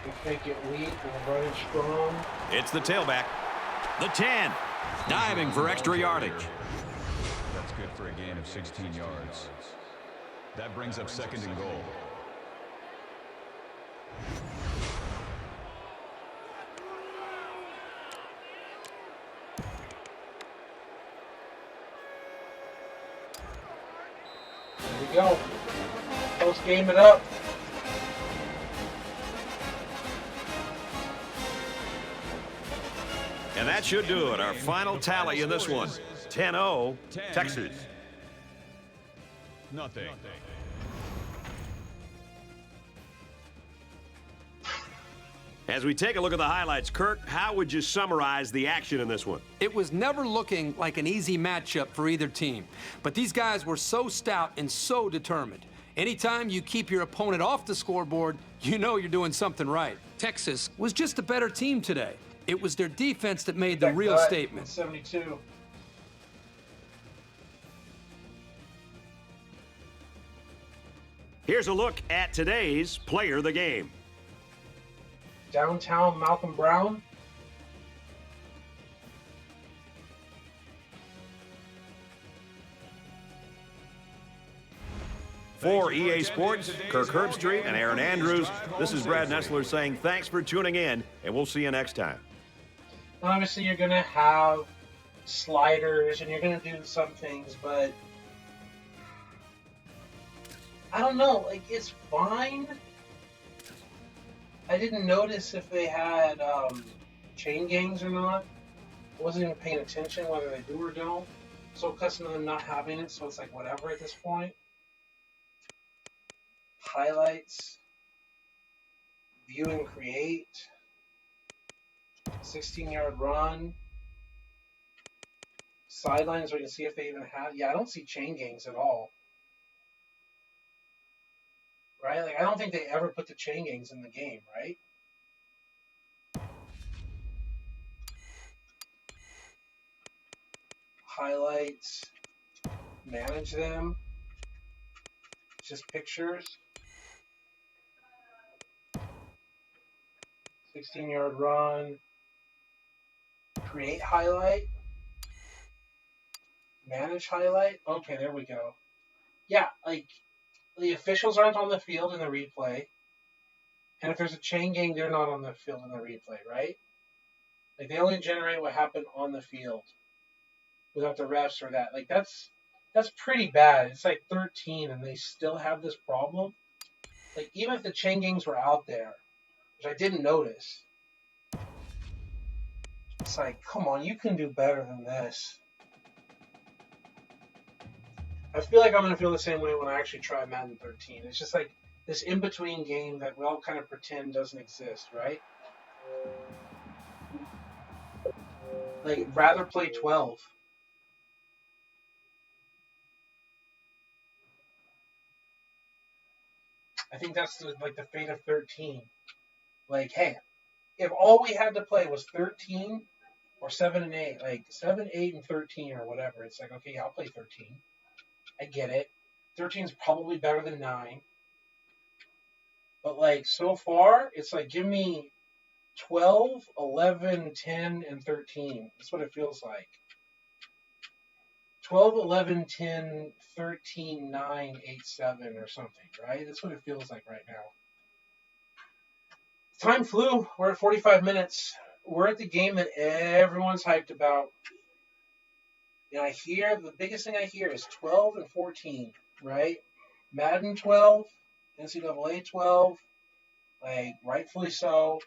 We fake it weak, we're running strong. It's the tailback. The 10. Diving for extra yardage. That's good for a gain of 16 yards. That brings up 2nd and goal. There we go. Let's game it up. And that should do it. Our final tally in this one. 10-0, Texas. Nothing. As we take a look at the highlights, Kirk, how would you summarize the action in this one? It was never looking like an easy matchup for either team. But these guys were so stout and so determined. Anytime you keep your opponent off the scoreboard, you know you're doing something right. Texas was just a better team today. It was their defense that made the real statement. 72. Here's a look at today's player of the game. Downtown Malcolm Brown. For EA Sports, Kirk Herbstreit and Aaron Andrews, this is Brad Nessler saying thanks for tuning in, and we'll see you next time. Obviously, you're going to have sliders and you're going to do some things, but I don't know. Like, it's fine. I didn't notice if they had chain gangs or not. I wasn't even paying attention whether they do or don't. So accustomed to them not having it, so it's like whatever at this point. Highlights. View and create. 16-yard run. Sidelines, we can see if they even have. Yeah, I don't see chain gangs at all. Right? Like, I don't think they ever put the chain gangs in the game, right? Highlights. Manage them. Just pictures. 16-yard run. Create highlight. Manage highlight. Okay, there we go. Yeah, like, the officials aren't on the field in the replay. And if there's a chain gang, they're not on the field in the replay, right? Like, they only generate what happened on the field without the refs or that. Like, that's pretty bad. It's like 13, and they still have this problem. Like, even if the chain gangs were out there, which I didn't notice, it's like, come on, you can do better than this. I feel like I'm going to feel the same way when I actually try Madden 13. It's just like this in-between game that we all kind of pretend doesn't exist, right? Like, rather play 12. I think that's like the fate of 13. Like, hey, if all we had to play was 13 or 7 and 8, like 7, 8, and 13 or whatever, it's like, okay, yeah, I'll play 13. I get it. 13 is probably better than 9. But, like, so far, it's like, give me 12, 11, 10, and 13. That's what it feels like. 12, 11, 10, 13, 9, 8, 7 or something, right? That's what it feels like right now. Time flew. We're at 45 minutes. We're at the game that everyone's hyped about. And I hear, the biggest thing I hear is 12 and 14, right? Madden 12, NCAA 12, like, rightfully so.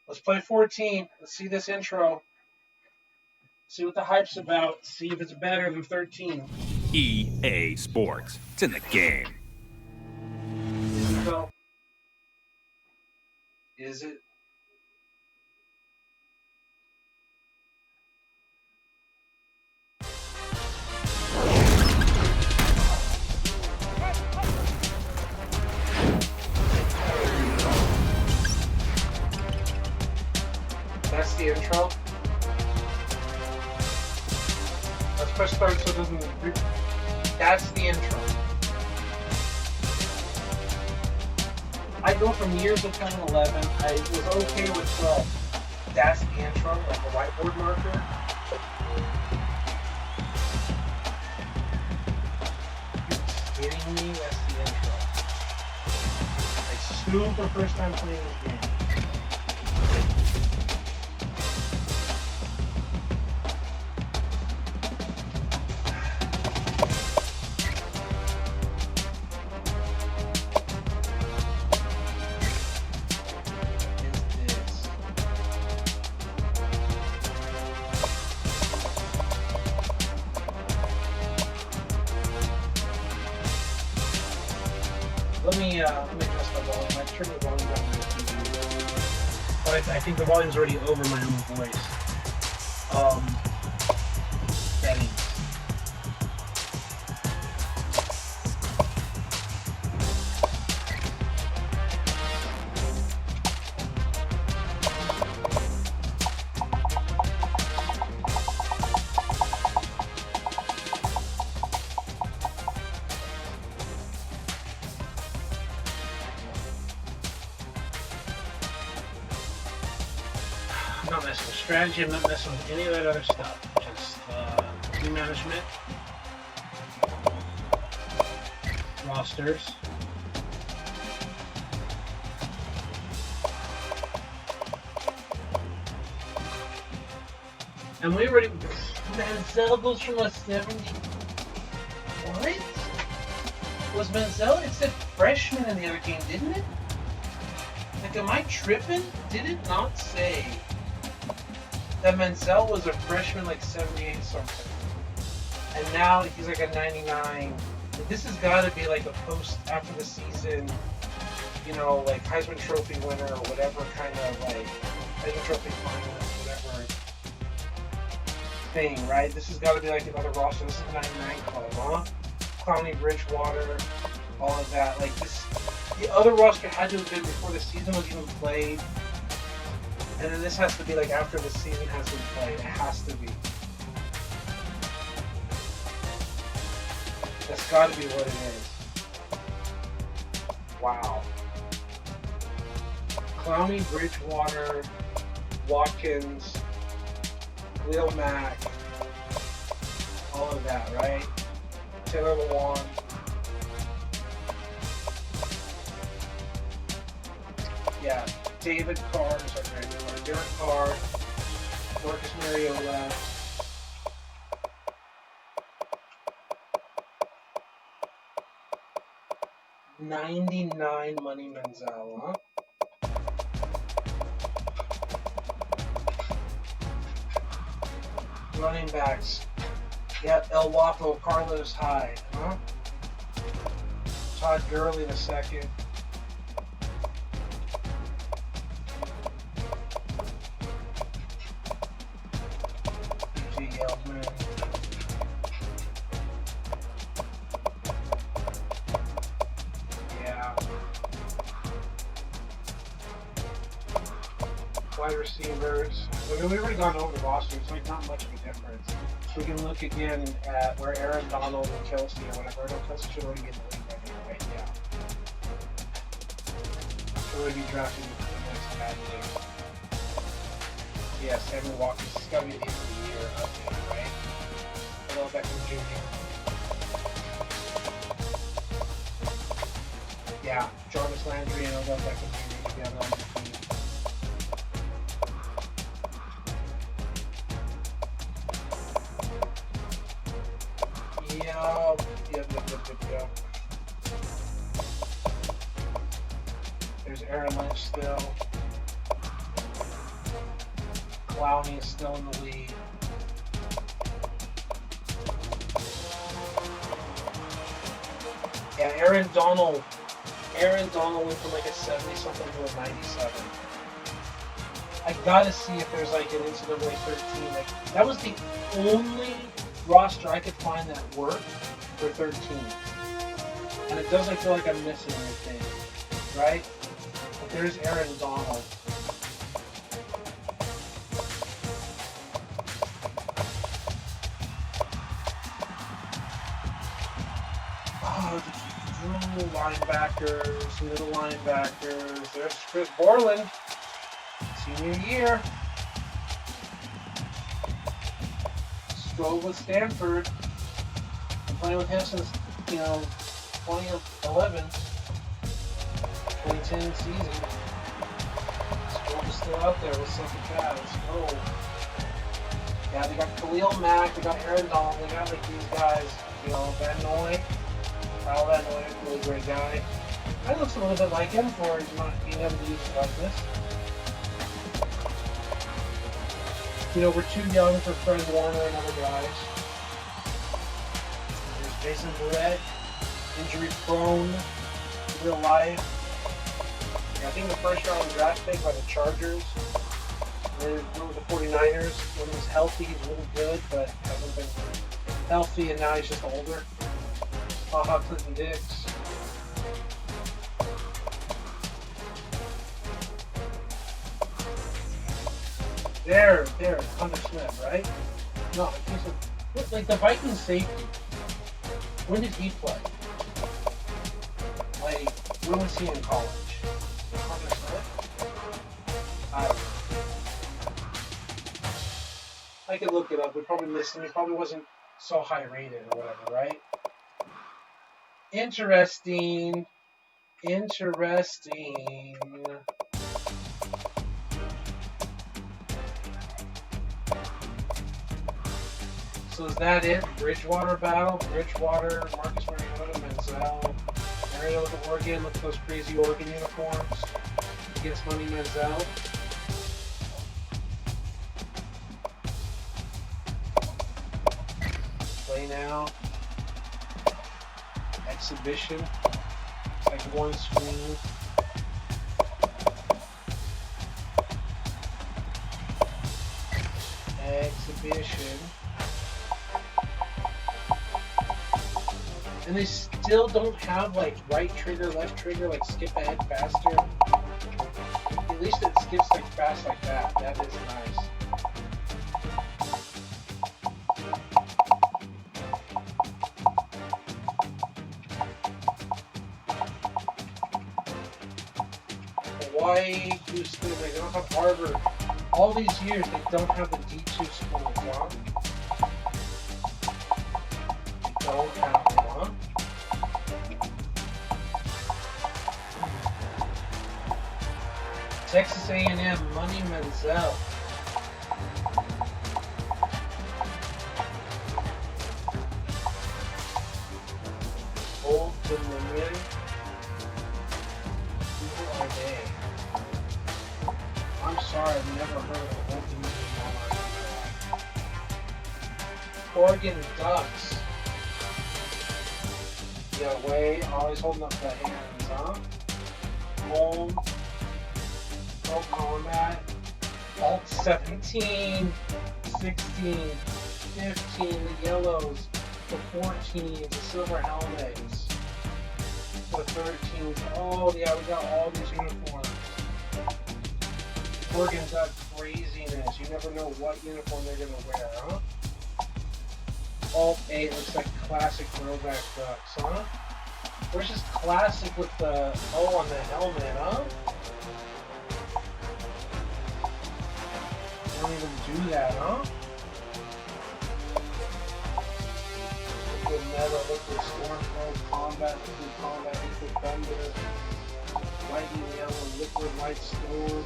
Let's play 14. Let's see this intro. See what the hype's about. See if it's better than 13. EA Sports. It's in the game. So, is it? That's the intro. Let's press start so it doesn't. That's the intro. I go from years of 10 and 11. I was okay with 12. That's the intro, like a whiteboard marker. Are you kidding me? That's the intro. Like, super first time playing this game. Let me adjust the volume. I turned the volume down on my TV. But I think the volume's already over my own voice. Settings. I'm not messing with strategy, I'm not messing with any of that other stuff. Just team management, rosters, and we already. Manziel goes from a 70. What? Was Manziel? It said freshman in the other game, didn't it? Like, am I tripping? Did it not say that Manziel was a freshman, like 78 something, and now he's like a 99? This has got to be like a post after the season, you know, like Heisman Trophy winner or whatever kind of like Heisman Trophy finalist, whatever thing, right? This has got to be like another roster. This is a 99 club, huh? Clowney, Bridgewater, all of that. Like this, the other roster had to have been before the season was even played. And then this has to be like after the season has been played. It has to be. That's got to be what it is. Wow. Clowney, Bridgewater, Watkins, Lil Mack, all of that, right? Taylor Lewan. Yeah, David Carr, Derek Carr, Marcus Mariota. $99 Money Manziel, huh? Running backs. Yep, El Wapo, Carlos Hyde, huh? Todd Gurley the second. Yeldman. Yeah. Wide receivers. I mean, we've already gone over the roster. It's like not much of a difference. We can look again at where Aaron Donald and Kelsey or whatever. I know Kelsey should already be in the league right now, right? Yeah. Should already be drafted in the next bad news. Yeah, Sammy Watkins has got to be the end of the year update, right? Hello, Beckham Jr. Yeah, Jarvis Landry and Odell Beckham Jr. together on the team. Yep. There's Aaron Lynch still. Clowney is still in the lead. Yeah, Aaron Donald went from like a 70-something to a 97. I gotta see if there's like an NCAA 13. Like, that was the only roster I could find that worked for 13. And it doesn't feel like I'm missing anything, right? But there's Aaron Donald. Linebackers, middle linebackers. There's Chris Borland, senior year. Strove with Stanford. Been playing with him since, 2011, 2010 season. Strove is still out there with Central Cavs. Oh. Yeah, they got Khalil Mack, they got Aaron Donald, they got like these guys, Van Noy. Kyle Van Noy, really great guy. I looks a little bit like him for not being able to use it like this. We're too young for Fred Warner and other guys. There's Jason Barrett, injury prone, real life. I think the first round draft pick by the Chargers. Then one with the 49ers. When he was healthy, he's really good, but hasn't been healthy, and now he's just older. Clinton Dix. There, Hunter Smith, right? No, he's like the Vikings safety. When did he play? Like, when was he in college? Hunter Smith? I could look it up. We probably missed him. He probably wasn't so high rated or whatever, right? Interesting. So is that it? Bridgewater battle? Bridgewater, Marcus Mariota, Menzel. Mariota with Oregon. Look at those crazy Oregon uniforms. Against Money Menzel. Play now. Exhibition. It's like one screen. Exhibition. And they still don't have like right trigger, left trigger, like skip ahead faster. At least it skips like fast like that. That is nice. Hawaii, Houston, they don't have Harvard. All these years, they don't have the D2 schools, huh? They don't have them, huh? Texas A&M, Money Menzel. Old Dominion. Who are they? I'm sorry, I've never heard of Old Dominion. Oregon Ducks. Yeah, way, always holding up the hands, huh? Home. Pro Combat. Alt 17, 16, 15, the yellows, the 14s, the silver helmets, the 13s. Oh, yeah, we got all these uniforms. Oregon Duck craziness. You never know what uniform they're going to wear, huh? Alt 8 looks like classic throwback Ducks, huh? Where's this classic with the O on the helmet, huh? don't even do that, huh? Liquid metal, liquid storm flow, combat, liquid thunder, lightning yellow, liquid light storm.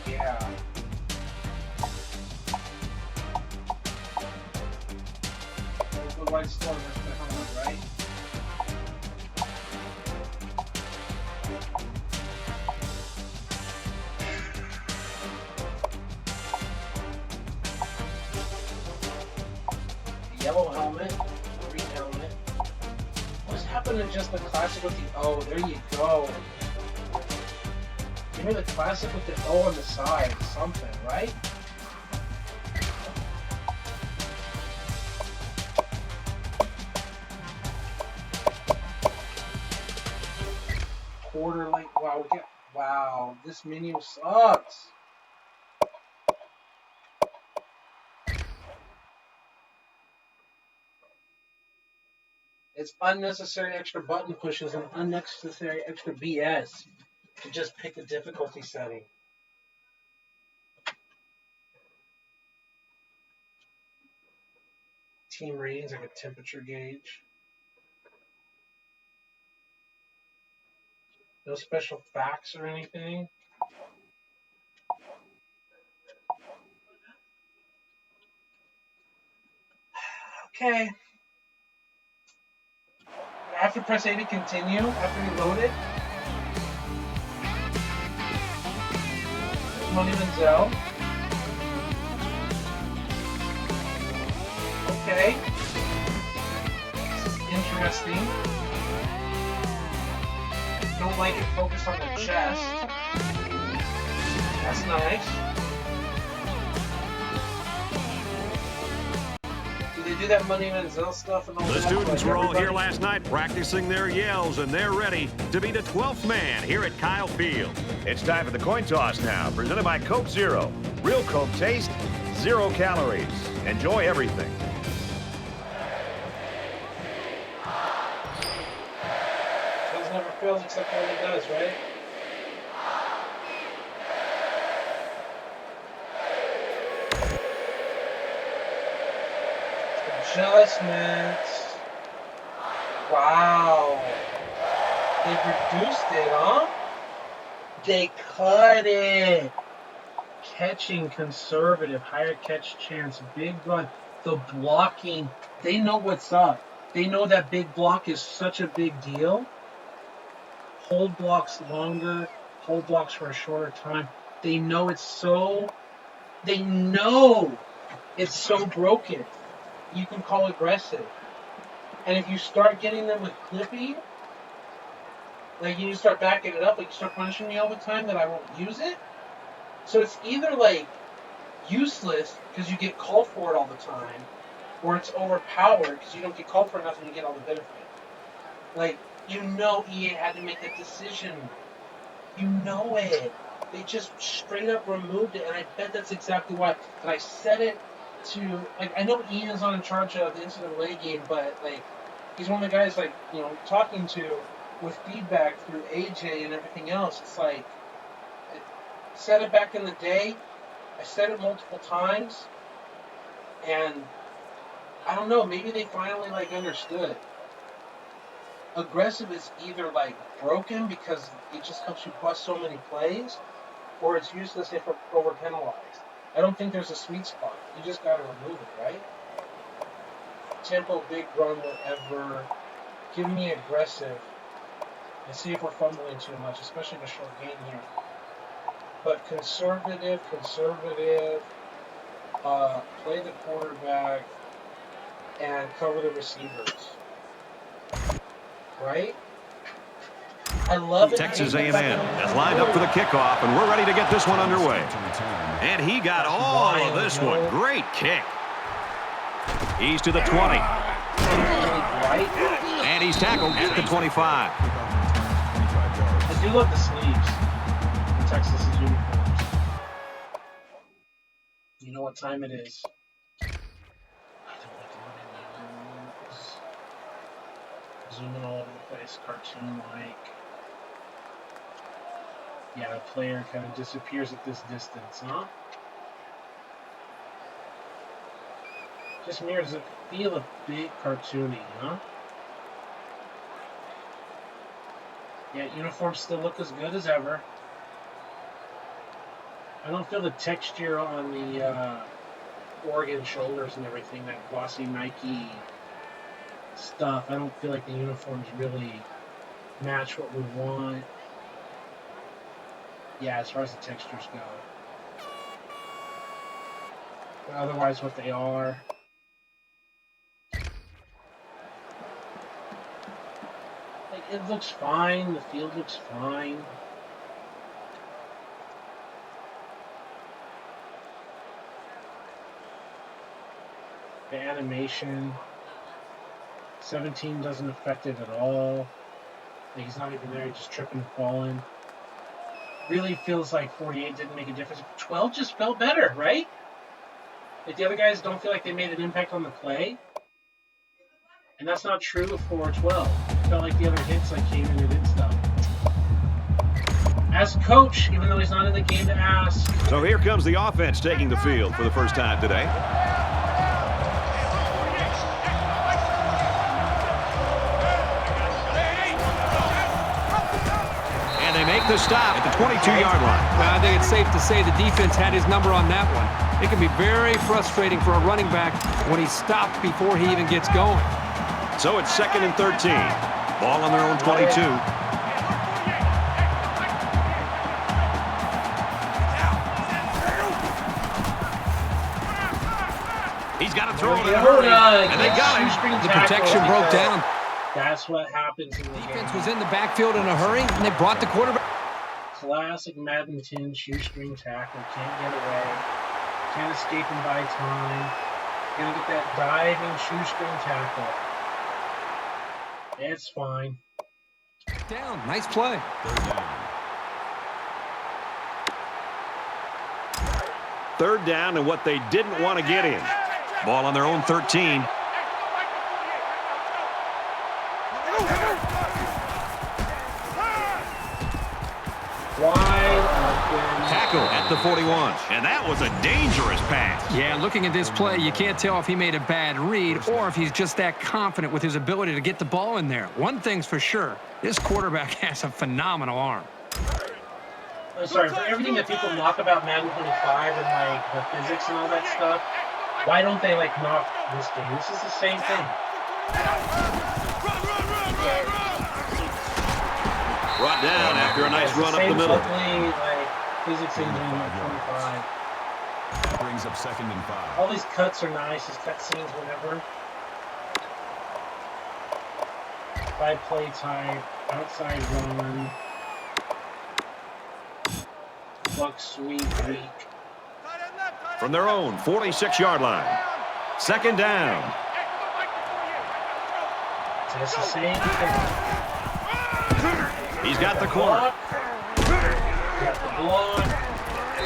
Yeah. Liquid light storm, that's the helmet, right? Yellow helmet, green helmet. What's happened to just the classic with the O? There you go. Give me the classic with the O on the side. Something, right? Quarter length. Wow, wow, this menu sucks. It's unnecessary extra button pushes and unnecessary extra BS to just pick a difficulty setting. Team ratings like a temperature gauge. No special facts or anything. Okay. I have to press A to continue after you load it. Money Manziel. Okay. This is interesting. Don't like it focused on the chest. That's nice. Do they do that Money Manziel stuff and all that? The students were all here last night practicing their yells, and they're ready to be the 12th man here at Kyle Field. It's time for the coin toss now, presented by Coke Zero. Real Coke taste, 0 calories. Enjoy everything. It never fails except when it does, right? Adjustments. Wow. They reduced it, huh? They cut it. Catching conservative, higher catch chance, big run. The blocking, they know what's up. They know that big block is such a big deal. Hold blocks longer, hold blocks for a shorter time. They know it's so broken. You can call aggressive. And if you start getting them with clipping, like you start backing it up, like you start punishing me all the time that I won't use it. So it's either like useless because you get called for it all the time, or it's overpowered because you don't get called for enough and you get all the benefit. Like, EA had to make a decision. You know it. They just straight up removed it, and I bet that's exactly why. And I said it to, like, I know Ian's not in charge of the NCAA game, but, like, he's one of the guys, like, talking to with feedback through AJ and everything else. It's like, I said it back in the day. I said it multiple times, and I don't know, maybe they finally, like, understood. Aggressive is either, like, broken because it just helps you bust so many plays, or it's useless if over penalized. I don't think there's a sweet spot. You just got to remove it, right? Tempo, big run, whatever. Give me aggressive and see if we're fumbling too much, especially in a short game here. But conservative, play the quarterback and cover the receivers. Right? I love it. Texas A&M has lined up for the kickoff, and we're ready to get this one underway. And he got all of this one. Great kick. He's to the 20. And he's tackled at the 25. I do love the sleeves in Texas's uniforms. You know what time it is. zooming all over the place, cartoon-like. Yeah, the player kind of disappears at this distance, huh? Just mirrors it feel a bit cartoony, huh? Yeah, uniforms still look as good as ever. I don't feel the texture on the Oregon shoulders and everything, that glossy Nike stuff. I don't feel like the uniforms really match what we want. Yeah, as far as the textures go. But otherwise, what they are. Like, it looks fine. The field looks fine. The animation. 17 doesn't affect it at all. Like, he's not even there, he's just tripping and falling. Really feels like 48 didn't make a difference. 12 just felt better, right? Like, the other guys don't feel like they made an impact on the play. And that's not true for 12. It felt like the other hits like came in and did stuff. As coach, even though he's not in the game to ask. So here comes the offense taking the field for the first time today. And they make the stop at the 22-yard line. I think it's safe to say the defense had his number on that one. It can be very frustrating for a running back when he's stopped before he even gets going. So it's 2nd and 13. Ball on their own 22. He's got to throw it in a hurry. And they got him. The protection broke down. That's what happens in the Defense game. was in the backfield in a hurry, and they brought the quarterback. Classic Madden 10 shoestring tackle. Can't get away. Can't escape him by time. Gonna get that diving shoestring tackle. It's fine. Down. Nice play. 3rd down. 3rd down and what they didn't want to get in. Ball on their own 13. Tackle at the 41. And that was a dangerous pass. Yeah, looking at this play, you can't tell if he made a bad read or if he's just that confident with his ability to get the ball in there. One thing's for sure, this quarterback has a phenomenal arm. I'm sorry, for everything that people knock about Madden 25 and like the physics and all that stuff, why don't they like knock this game? This is the same thing. Brought down after a nice run up the middle. Ugly, like, physics engine like 25. That brings up 2nd and 5. All these cuts are nice, these cut scenes, whatever. 5-play type, outside run. Buck sweep weak. From their own 46-yard line. 2nd down. Just the same thing. He's got the corner. Got the block.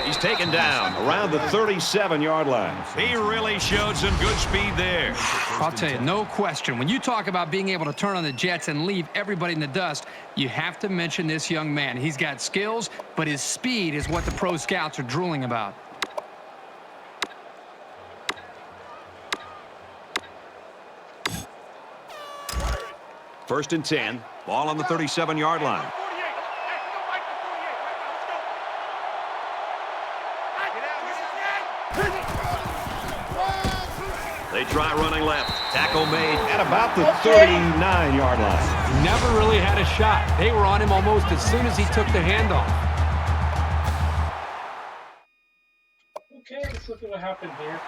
He's taken down around the 37-yard line. He really showed some good speed there. I'll tell you, no question. When you talk about being able to turn on the jets and leave everybody in the dust, you have to mention this young man. He's got skills, but his speed is what the pro scouts are drooling about. First and 10. Ball on the 37-yard line. They try running left. Tackle made at about the 39-yard line. He never really had a shot. They were on him almost as soon as he took the handoff. Okay, let's look at what happened here.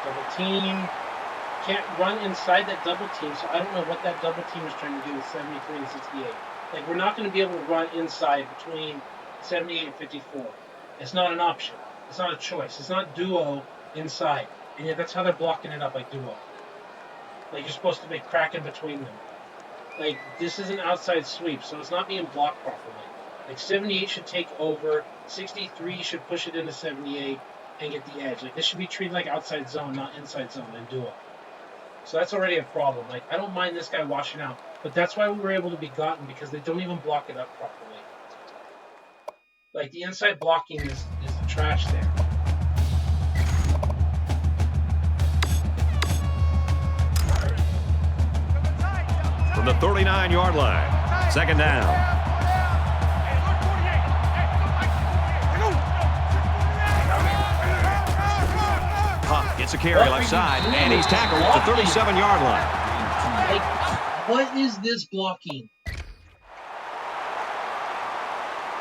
Double team. Can't run inside that double team, so I don't know what that double team is trying to do with 73 and 68. Like, we're not going to be able to run inside between 78 and 54. It's not an option. It's not a choice. It's not duo inside. And yet that's how they're blocking it up, like duo. Like, you're supposed to be cracking between them. Like, this is an outside sweep, so it's not being blocked properly. Like, 78 should take over. 63 should push it into 78 and get the edge. Like, this should be treated like outside zone, not inside zone and duo. So that's already a problem. Like, I don't mind this guy washing out, but that's why we were able to be gotten, because they don't even block it up properly. Like, the inside blocking is the trash there. From the 39-yard line, second down. Huff gets a carry left side, and he's tackled at the 37-yard line. Like, what is this blocking?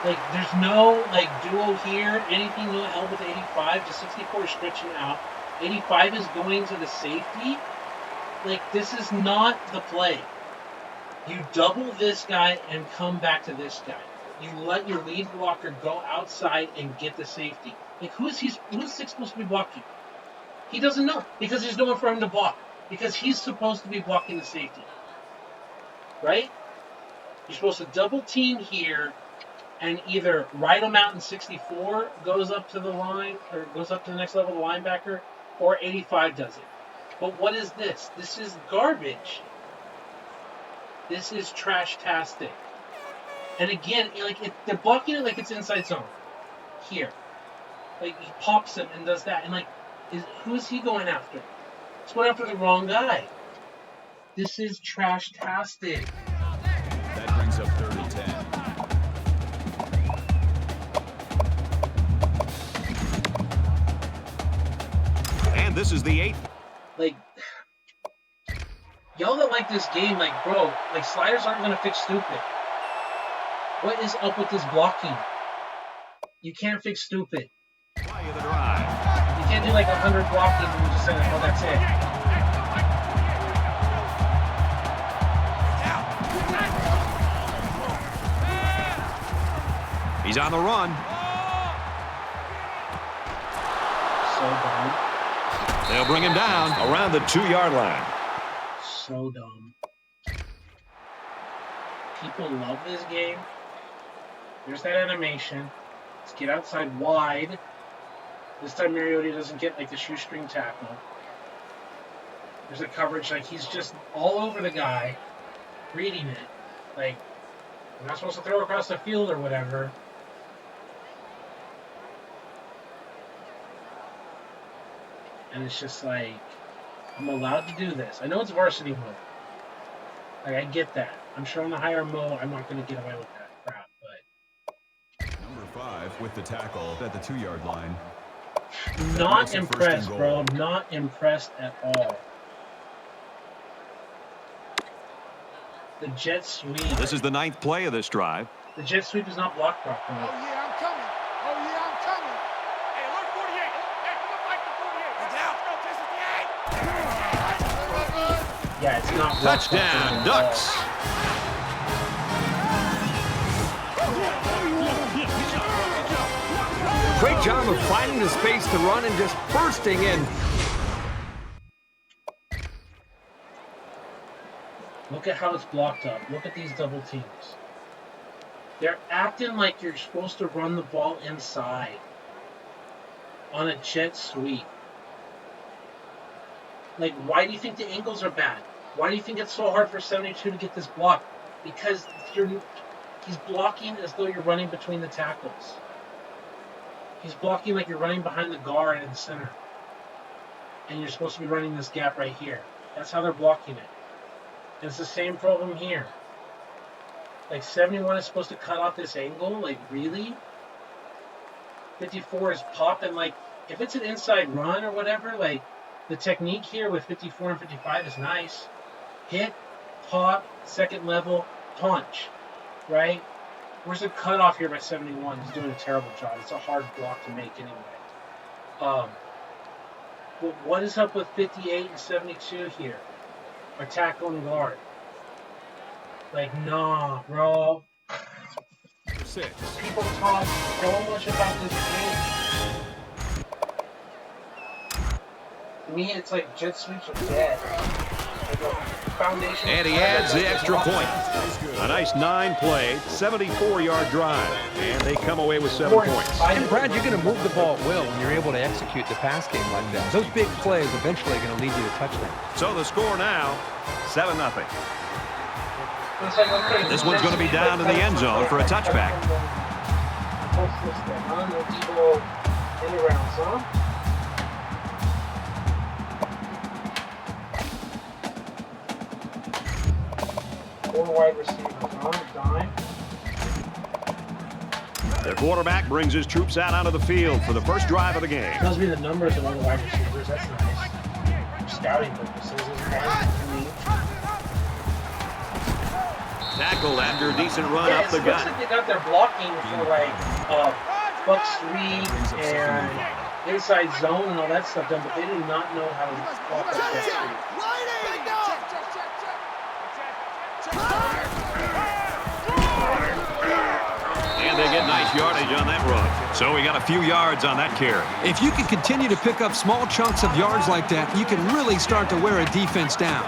Like, there's no, like, duo here, anything, no help with 85. The 64 is stretching out. 85 is going to the safety. Like, this is not the play. You double this guy and come back to this guy. You let your lead blocker go outside and get the safety. Like, who's 6 supposed to be blocking? He doesn't know, because there's no one for him to block. Because he's supposed to be blocking the safety. Right? You're supposed to double team here and either ride him out in 64, goes up to the line, or goes up to the next level of the linebacker, or 85 does it. But what is this? This is garbage. This is trash-tastic. And again, like, they're blocking it like it's inside zone. Here. Like, he pops him and does that. And, like, who is he going after? He's going after the wrong guy. This is trash-tastic. That brings up 3rd and 10. And this is the 8th. Like, y'all that like this game, like, bro, like, sliders aren't going to fix stupid. What is up with this blocking? You can't fix stupid. Play of the drive. You can't do like 100 blocking and just say, oh, that's it. He's on the run. So dumb. They'll bring him down around the 2-yard line. So dumb. People love this game. There's that animation. Let's get outside wide. This time Mariota doesn't get like the shoestring tackle. There's a coverage, like he's just all over the guy, reading it. Like, I'm not supposed to throw across the field or whatever. And it's just like, I'm allowed to do this. I know it's varsity mode. Like, I get that. I'm sure on the higher mode, I'm not going to get away with that crap, but... Number 5 with the tackle at the 2-yard line. Not impressed, bro. Not impressed at all. The jet sweep. This is the 9th play of this drive. The jet sweep is not blocked properly. Oh, yeah, I'm coming. Oh, yeah, I'm coming. Hey, look, 48. Hey, look like the 48. It's out. Yeah, it's not blocked. Touchdown, Ducks. Great job of finding the space to run and just bursting in. Look at how it's blocked up. Look at these double teams. They're acting like you're supposed to run the ball inside on a jet sweep. Like, why do you think the angles are bad? Why do you think it's so hard for 72 to get this block? Because he's blocking as though you're running between the tackles. He's blocking like you're running behind the guard in the center. And you're supposed to be running this gap right here. That's how they're blocking it. And it's the same problem here. Like, 71 is supposed to cut off this angle? Like, really? 54 is popping. Like, if it's an inside run or whatever, like, the technique here with 54 and 55 is nice. Hit, pop, second level, punch. Right? Where's the cutoff here by 71? He's doing a terrible job. It's a hard block to make anyway. But what is up with 58 and 72 here? Or tackle and guard? Like, nah, bro. 6. People talk so much about this game. To me, it's like jet sweeps are dead. foundation. And he adds the extra point. A nice 9-play, 74-yard drive. And they come away with 7 points. And Brad, you're going to move the ball at will when you're able to execute the pass game like that. Those big plays eventually are going to lead you to touchdowns. So the score now, 7-0. This one's going to be down in the end zone for a touchback. Four wide receivers on a dime. The quarterback brings his troops out onto the field for the first drive of the game. Tells me the numbers of all the wide receivers. That's nice. For scouting purposes. Tackled after a decent run up the gut. Looks like they got their blocking for like buck sweep and inside zone and all that stuff done, but they do not know how to block the buck sweep. And they get nice yardage on that run. So we got a few yards on that carry. If you can continue to pick up small chunks of yards like that, you can really start to wear a defense down.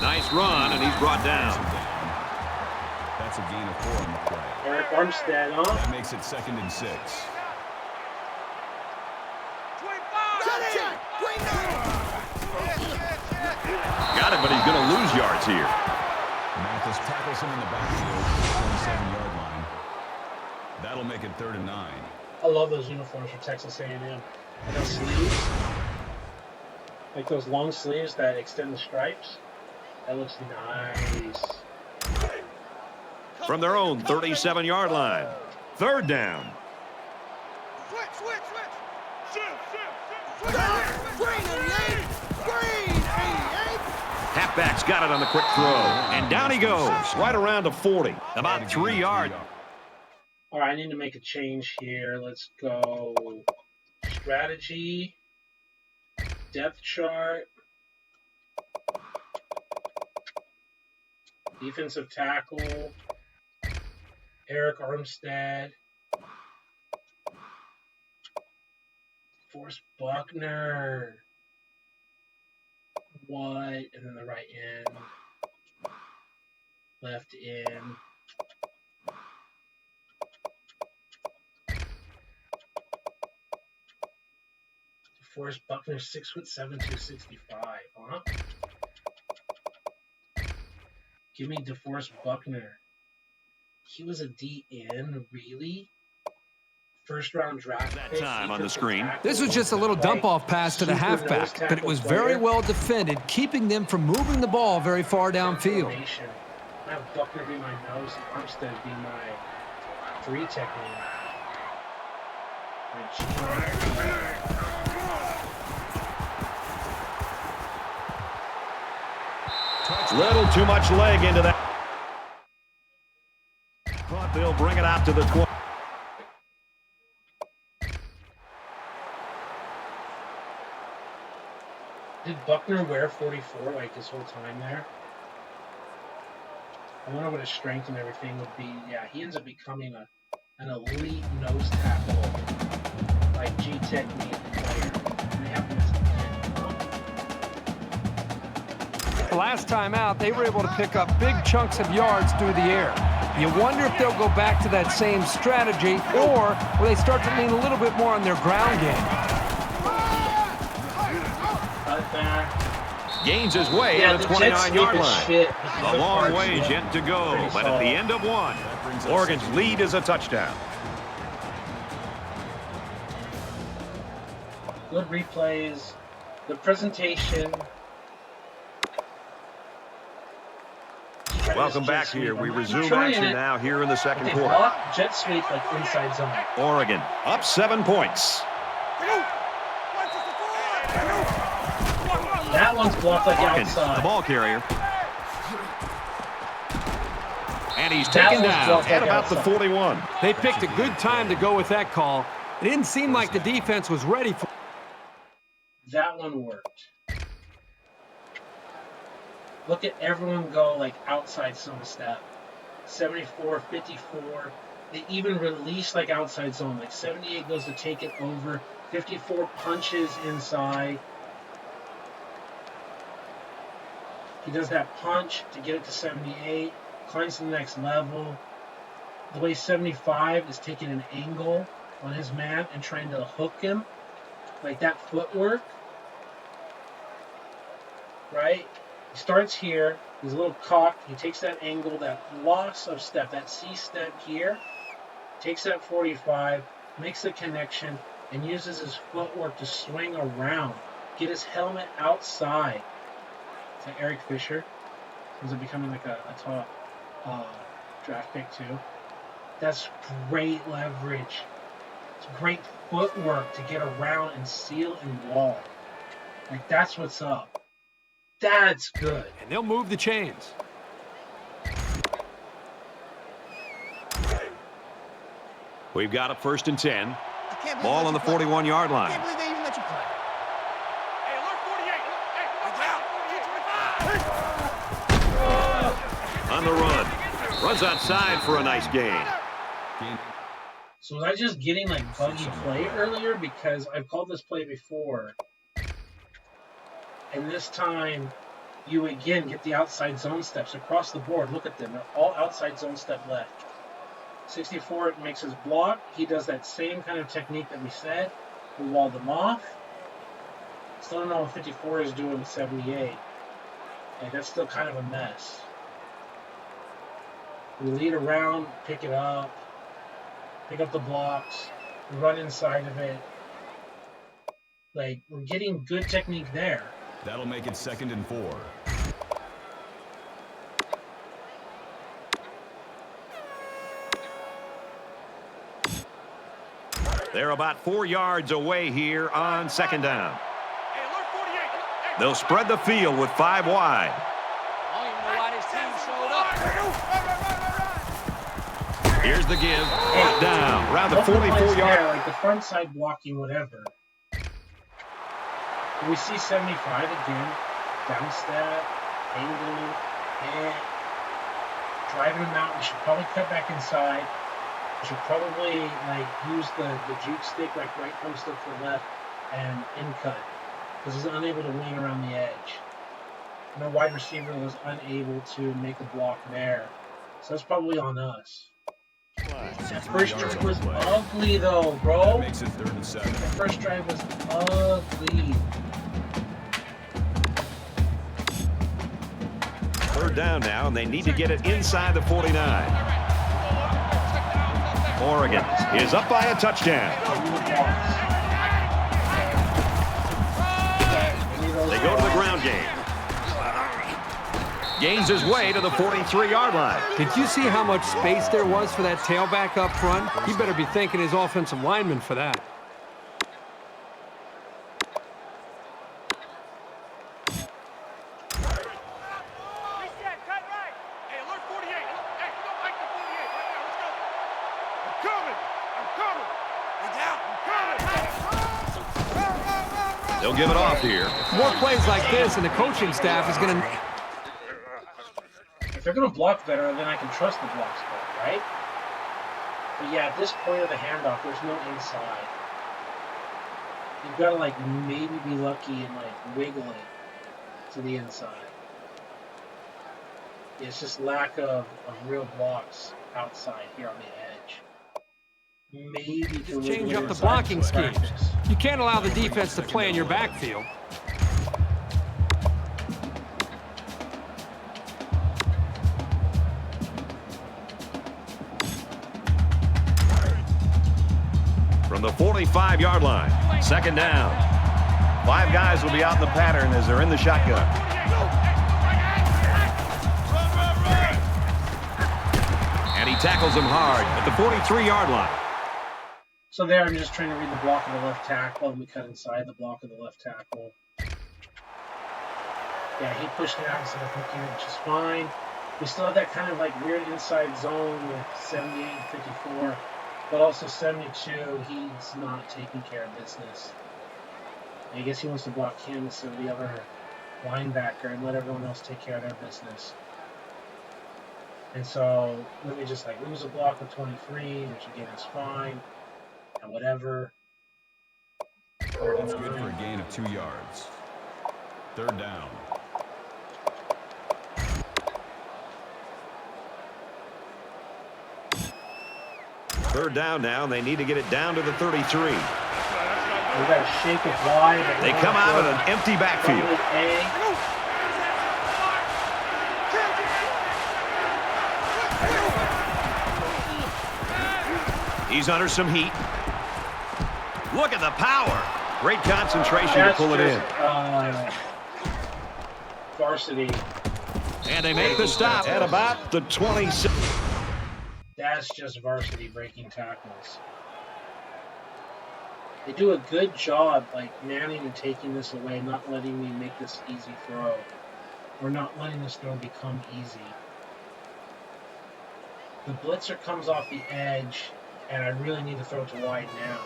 Nice run, and he's brought down. That's a gain of 4 on the play. Eric Armstead on. That makes it 2nd and 6. Got it, but he's going to lose yards here. Mathis tackles him in the backfield at the 27-yard line. That'll make it 3rd and 9. I love those uniforms for Texas A&M. And those sleeves, like those long sleeves that extend the stripes. That looks nice. From their own 37-yard line. 3rd down. Halfback's got it on the quick throw. And down he goes. Right around to 40. About 3 yards. All right, I need to make a change here. Let's go strategy, depth chart, defensive tackle, Eric Armstead, Forrest Buckner, what, and then the right end, left end. Forrest Buckner, 6'7", 265, huh? Give me DeForest Buckner. He was a DN, really? First round draft. That time on the screen. This was just a little dump-off pass to the halfback, but it was very well defended, keeping them from moving the ball very far downfield. I have Buckner be my nose and Armstead be my 3 technique. Little too much leg into that. But they'll bring it out to the 20. Did Buckner wear 44 like his whole time there? I wonder what his strength and everything would be. Yeah, he ends up becoming an elite nose tackle, like G technique player. And they have this. The last time out, they were able to pick up big chunks of yards through the air. You wonder if they'll go back to that same strategy, or will they start to lean a little bit more on their ground game? Gains his way to the 29-yard line. A long ways yet to go, but at the end of one, Oregon's lead is a touchdown. Good replays. The presentation. Welcome back here. We resume action now here in the second quarter. Block jet sweep like inside zone. Oregon up 7 points. That one's blocked like outside. The ball carrier. And he's taken down at about the 41. They picked a good time to go with that call. It didn't seem like the defense was ready for. That one worked. Look at everyone go like outside some step. 74, 54, They even release like outside zone. Like 78 goes to take it over. 54 punches inside. He does that punch to get it to 78. Climbs to the next level. The way 75 is taking an angle on his man and trying to hook him. Like that footwork. Right? He starts here. He's a little cocked. He takes that angle, that loss of step, that C step here. Takes that 45, makes the connection, and uses his footwork to swing around. Get his helmet outside. It's like Eric Fisher. Ends up becoming like a top draft pick too. That's great leverage. It's great footwork to get around and seal and wall. Like, that's what's up. That's good. And they'll move the chains. We've got a 1st and 10. Ball on the 41-yard line. I can't believe they even let you play. Hey, alert 48. On the run. Runs outside for a nice gain. So was I just getting like buggy play earlier? Because I've called this play before. And this time, you again get the outside zone steps across the board. Look at them. They're all outside zone step left. 64 makes his block. He does that same kind of technique that we said. We wall them off. Still don't know what 54 is doing with 78. Like, that's still kind of a mess. We lead around, pick it up, pick up the blocks, run inside of it. Like, we're getting good technique there. That'll make it 2nd and 4. They're about 4 yards away here on 2nd down. They'll spread the field with 5 wide. I don't even know why this team showed up. Here's the give. Brought down around the 44-yard. Like the front side blocking, whatever. We see 75 again. Down step, angling, and driving him out. We should probably cut back inside. We should probably like use the juke stick, like right thumb stick for left, and in cut. Because he's unable to wing around the edge. And the wide receiver was unable to make a block there. So that's probably on us. That first drive was ugly though, bro. That makes it 3rd and 7. The first drive was ugly. 3rd down now, and they need to get it inside the 49. Oregon is up by a touchdown. They go to the ground game. Gains his way to the 43-yard line. Did you see how much space there was for that tailback up front? He better be thanking his offensive lineman for that. They'll give it off here. More plays like this, and the coaching staff is going to... If they're going to block better, then I can trust the blocks better, right? But yeah, at this point of the handoff, there's no inside. You've got to, like, maybe be lucky and, like, wiggle it to the inside. It's just lack of real blocks outside here on the edge. Maybe to change up the blocking scheme. You can't allow the defense to play in your backfield. From the 45-yard line, 2nd down. 5 guys will be out in the pattern as they're in the shotgun. And he tackles him hard at the 43-yard line. So there, I'm just trying to read the block of the left tackle, and we cut inside the block of the left tackle. Yeah, he pushed it out instead of hooking it, which is fine. We still have that kind of like weird inside zone with 78 and 54, but also 72, he's not taking care of business. I guess he wants to block him instead of the other linebacker and let everyone else take care of their business. And so let me just like lose a block with 23, which again is fine, and whatever. It's good for a gain of 2 yards. Third down. Third down now, and they need to get it down to the 33. We got to shake it wide. They come out with an empty backfield. He's under some heat. Look at the power. Great concentration to pull it in. Varsity. And they make the stop at about the 26. That's just varsity breaking tackles. They do a good job, like, manning and taking this away, not letting me make this easy throw. Or not letting this throw become easy. The blitzer comes off the edge, and I really need to throw it to wide now.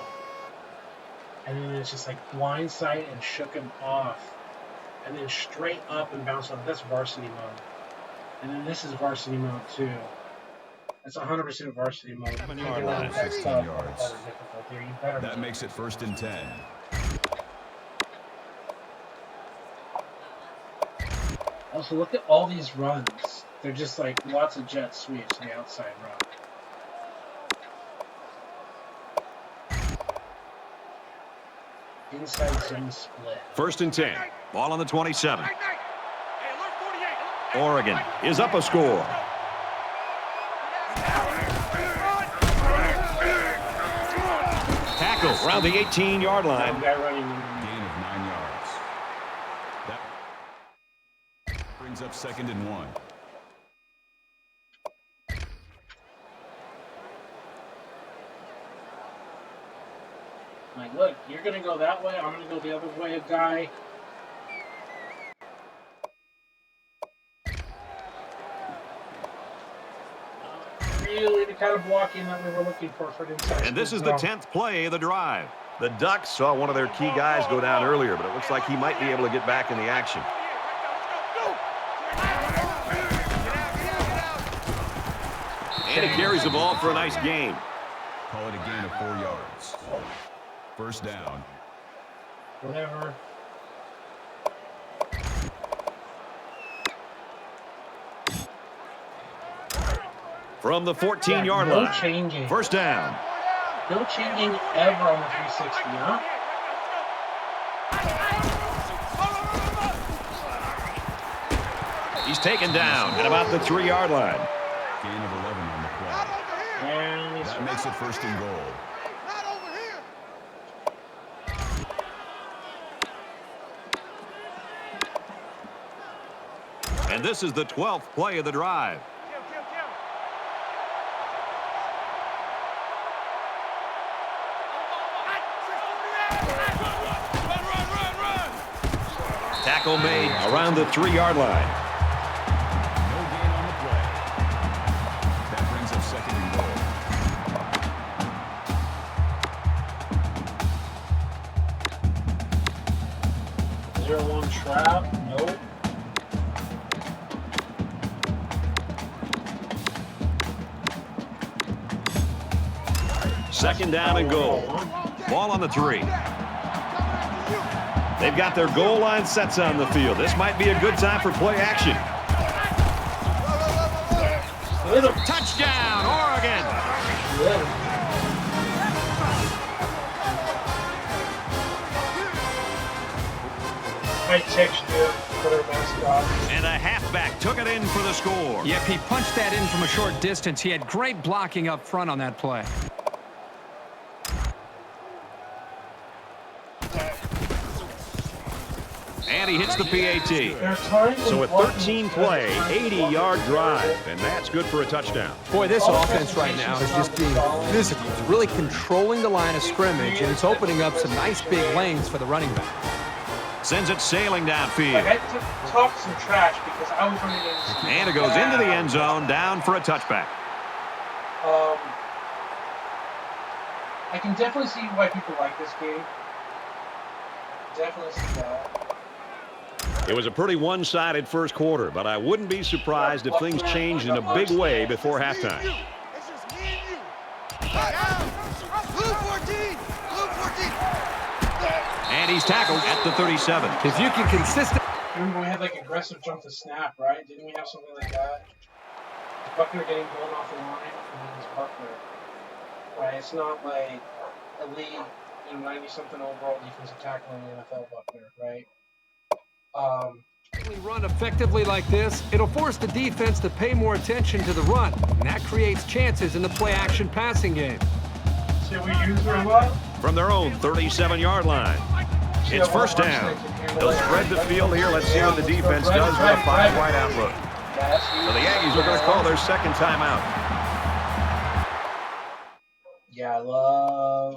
And then it's just like blindside and shook him off. And then straight up and bounce off. That's varsity mode. And then this is varsity mode too. That's 100% varsity mode. 16 yards. That makes it 1st and 10. Also, look at all these runs. They're just like lots of jet sweeps to the outside run. Inside zone split. 1st and 10. Ball on the 27. Oregon is up a score. Tackle around the 18-yard line. Gain of 9 yards. That brings up 2nd and 1. Like, look, you're going to go that way, I'm going to go the other way, guy. Really the kind of blocking that we were looking for the inside. And this is the 10th play of the drive. The Ducks saw one of their key guys go down earlier, but it looks like he might be able to get back in the action. And he carries the ball for a nice gain. Call it a gain of 4 yards. 1st down. Whatever. From the 14-yard line. No changing. 1st down. No changing ever on the 360, huh? He's taken down at about the 3-yard line. Gain of 11 on the play. And that makes it 1st and goal. And this is the 12th play of the drive. Tackle made around the 3-yard line. No gain on the play. That brings up 2nd and goal. 0-1 trap. Nope. Second down and goal. Ball on the 3. They've got their goal line sets on the field. This might be a good time for play action. Touchdown, Oregon! High texture for their mascot. And a halfback took it in for the score. Yep, he punched that in from a short distance. He had great blocking up front on that play. And he hits the PAT. So a 13-play, 80-yard drive, and that's good for a touchdown. Boy, this offense right now is just being physical. It's really controlling the line of scrimmage, and it's opening up some nice big lanes for the running back. Sends it sailing downfield. I had to talk some trash because I was running into. And it goes into the end zone, down for a touchback. I can definitely see why people like this game. Definitely see that. It was a pretty one-sided first quarter, but I wouldn't be surprised if things changed in a big way before halftime. It's just me and you. Blue 14! Blue 14! And he's tackled at the 37. If you can consistent. Remember we had like aggressive jump to snap, right? Didn't we have something like that? Buckner getting blown off the line, and then it's Buckner. Right? It's not like elite, 90-something overall defensive tackle in the NFL Buckner, right? We run effectively like this, it'll force the defense to pay more attention to the run, and that creates chances in the play-action passing game. See what we use very well? From their own 37-yard line. It's first down. They'll spread the field here. Let's see what the defense does with a 5-wide outlook. So the Aggies are going to call their second timeout. Yeah, I love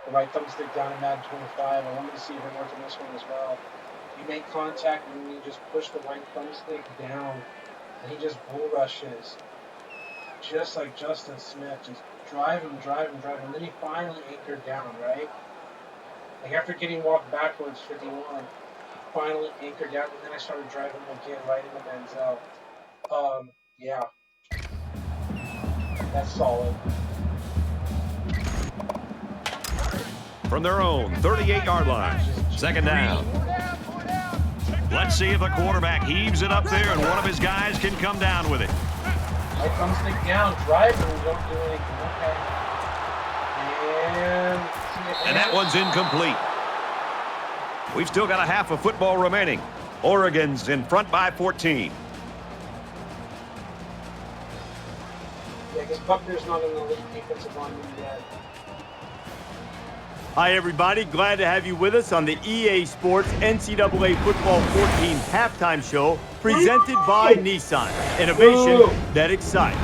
the right thumbstick down in Madden 25. I wanted to see him work in this one as well. You make contact and you just push the right thumbstick down, and he just bull rushes. Just like Justin Smith, just drive him, and then he finally anchored down, right? Like after getting walked backwards 51, finally anchored down, and then I started driving him again right into Denzel. Yeah. That's solid. From their own 38-yard line. Second down. Let's see if the quarterback heaves it up there and one of his guys can come down with it. Right thumbstick down, drive him, don't do anything. Okay. And that one's incomplete. We've still got a half of football remaining. Oregon's in front by 14. Yeah, because Buckner's not in the elite defensive lineman yet. Hi, everybody. Glad to have you with us on the EA Sports NCAA Football 14 halftime show presented by Nissan. Innovation that excites.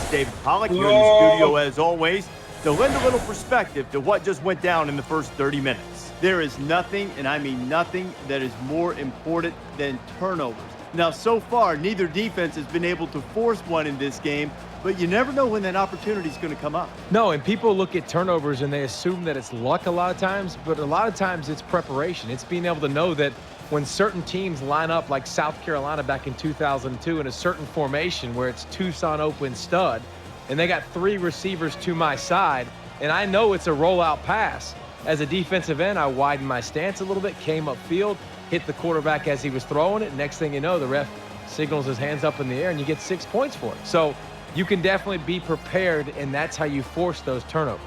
David Pollock here in the studio as always to lend a little perspective to what just went down in the first 30 minutes. There is nothing, and I mean nothing, that is more important than turnovers. Now, so far, neither defense has been able to force one in this game, but you never know when that opportunity is going to come up. No, and people look at turnovers and they assume that it's luck a lot of times, but a lot of times it's preparation. It's being able to know that when certain teams line up like South Carolina back in 2002 in a certain formation where it's Tucson open stud, and they got 3 receivers to my side, and I know it's a rollout pass. As a defensive end, I widened my stance a little bit, came upfield, hit the quarterback as he was throwing it. Next thing you know, the ref signals his hands up in the air, and you get 6 points for it. So you can definitely be prepared, and that's how you force those turnovers.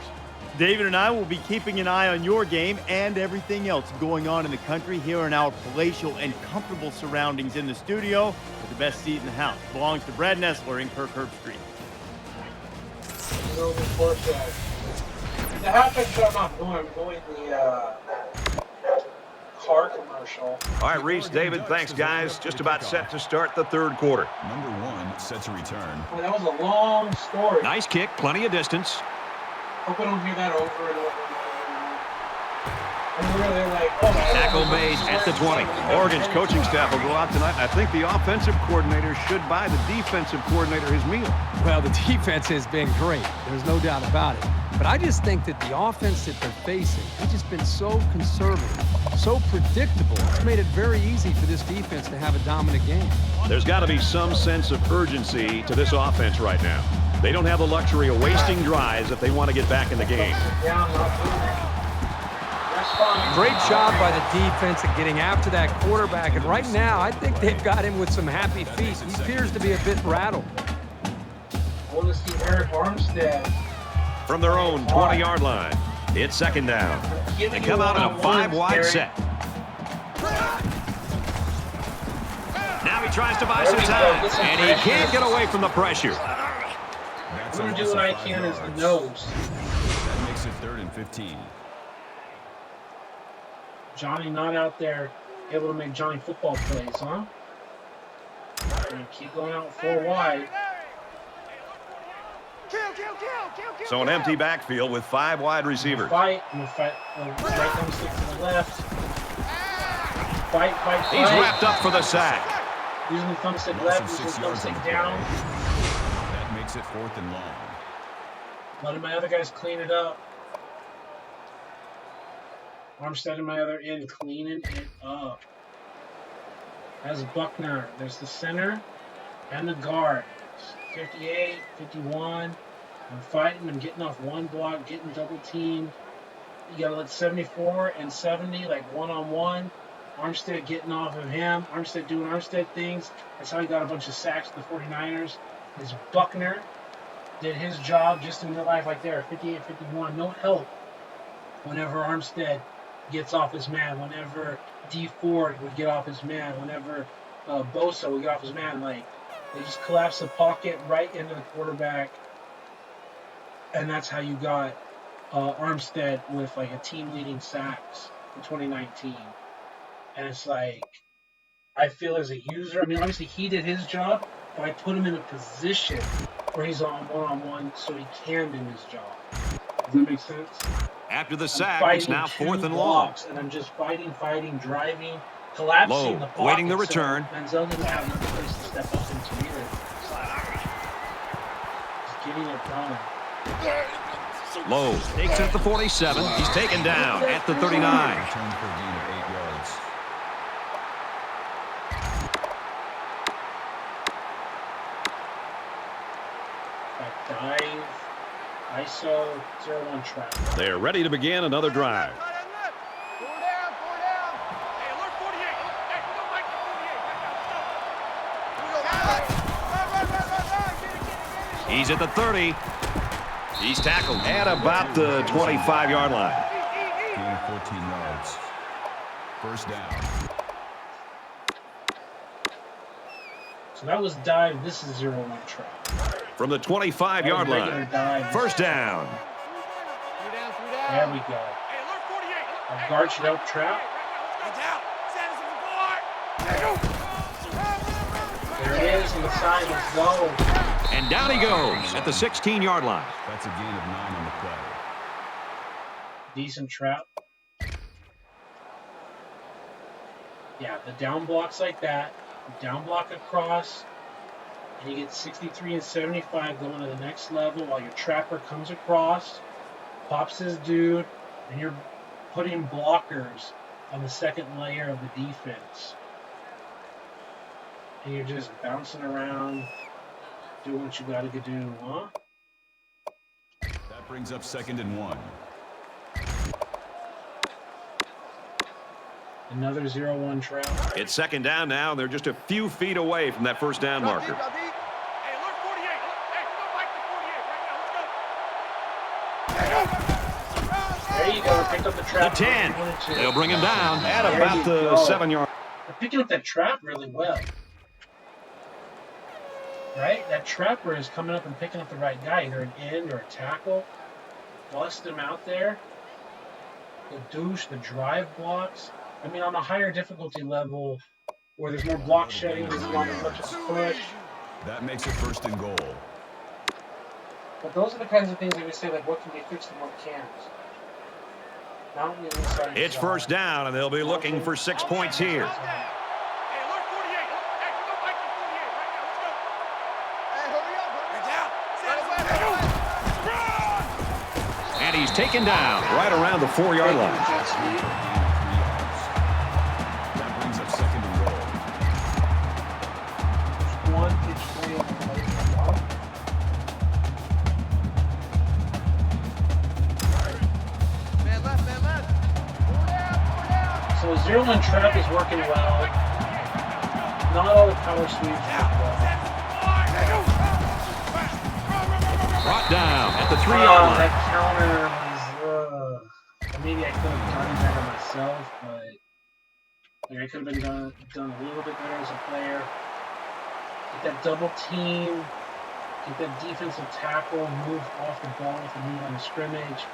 David and I will be keeping an eye on your game and everything else going on in the country here in our palatial and comfortable surroundings in the studio with the best seat in the house. It belongs to Brad Nessler in Kirkherb Street. The halftime show I'm not going. I'm going the car commercial. All right, Reese, David, thanks, guys. Just about set to start the third quarter. Number 1 set to return. Well, that was a long story. Nice kick, plenty of distance. Hope I don't hear that over and over and over. And really like, Tackle made at the 20. Oregon's coaching staff will go out tonight. I think the offensive coordinator should buy the defensive coordinator his meal. Well, the defense has been great. There's no doubt about it. But I just think that the offense that they're facing has just been so conservative, so predictable. It's made it very easy for this defense to have a dominant game. There's got to be some sense of urgency to this offense right now. They don't have the luxury of wasting drives if they want to get back in the game. Great job by the defense at getting after that quarterback. And right now, I think they've got him with some happy feet. He appears to be a bit rattled. I want to see Eric Armstead. From their own 20-yard line, it's second down. They come out in a 5-wide set. Now he tries to buy some time, and he can't get away from the pressure. I'm going to do what I can as the nose. That makes it 3rd and 15. Johnny not out there able to make Johnny football plays, huh? And keep going out 4 wide. So an empty backfield with 5 wide receivers. Fight. Right thumbstick to the left. Fight. He's wrapped up for the sack. Using the thumbstick left, using the thumbstick down. That makes it 4th and long. Letting my other guys clean it up. Armstead and my other end cleaning it up. As Buckner, there's the center and the guard. 58, 51. I'm fighting. I'm getting off one block, getting double teamed. You got to let 74 and 70, like one-on-one. Armstead getting off of him. Armstead doing Armstead things. That's how he got a bunch of sacks with the 49ers. Is Buckner did his job just in real life right there. 58, 51. No help whenever Armstead gets off his man. Whenever D Ford would get off his man. Whenever Bosa would get off his man. Like, they just collapse the pocket right into the quarterback. And that's how you got Armstead with like a team-leading sacks in 2019. And it's like, I feel as a user, I mean, obviously he did his job, but I put him in a position where he's on one-on-one so he can do his job. Does that make sense? After the sack, it's now 4th and long. And I'm just fighting, driving, collapsing Low, the pocket. awaiting the return. So Manziel didn't have no place to step up into either. Just getting it done. Low takes it at the 47. He's taken down at the 39. Return for a gain of 8 yards. Dive, ISO, 0-1 trap. They're ready to begin another drive. He's at the 30. He's tackled at about the 25-yard line. Gain of 14 yards. First down. So that was dive. This is 0-1 trap. From the 25-yard line. First down. There we go. A guard should help trap. There it is on the side. Let's go. And down he goes at the 16-yard line. That's a gain of 9 on the play. Decent trap. Yeah, the down blocks like that. Down block across. And you get 63 and 75 going to the next level while your trapper comes across, pops his dude, and you're putting blockers on the second layer of the defense. And you're just bouncing around, doing what you gotta do, huh? That brings up 2nd and 1. Another 0-1 trap. It's 2nd down now. They're just a few feet away from that first down marker. There you go. Pick up the trap. The 10. They'll bring him down at about the 7-yard. They're picking up that trap really well. Right? That trapper is coming up and picking up the right guy, either an end or a tackle. Bust him out there. The douche, the drive blocks. I mean, on a higher difficulty level, where there's more block shedding, there's not as much of a push. That makes it 1st and goal. But those are the kinds of things that we say, like, what can be fixed and what can't. It's first down, and they'll be looking for 6 points here. And he's taken down right around the 4-yard line. That brings up 2nd and goal. So 0-1 trap is working well. Not all the power sweeps work well. Brought down at the 3-yard line. That counter was, maybe I could have done better myself, but like, I could have been done a little bit better as a player. Get that double team, get that defensive tackle, move off the ball with a move on the scrimmage,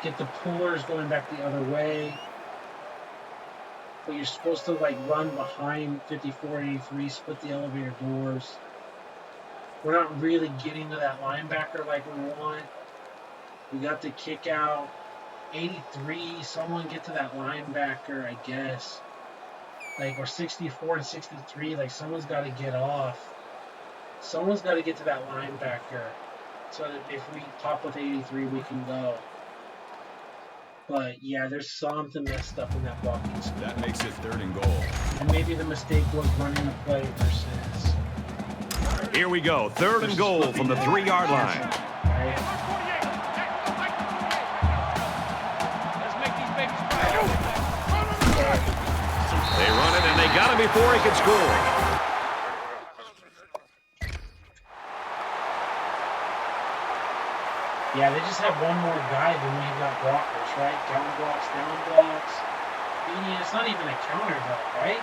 get the pullers going back the other way. But you're supposed to like run behind 54, 83, split the elevator doors. We're not really getting to that linebacker like we want. We got the kick out. 83, someone get to that linebacker, I guess. Like, or 64 and 63, like someone's got to get off. Someone's got to get to that linebacker so that if we top with 83, we can go. But yeah, there's something messed up in that blocking scheme. That makes it 3rd and goal. And maybe the mistake was running the play versus. Here we go. 3rd and goal from the 3-yard line. Right? They run it, and they got him before he could score. Yeah, they just have one more guy than we've got blockers, right? Down blocks, down blocks. I mean, it's not even a counter, though, right?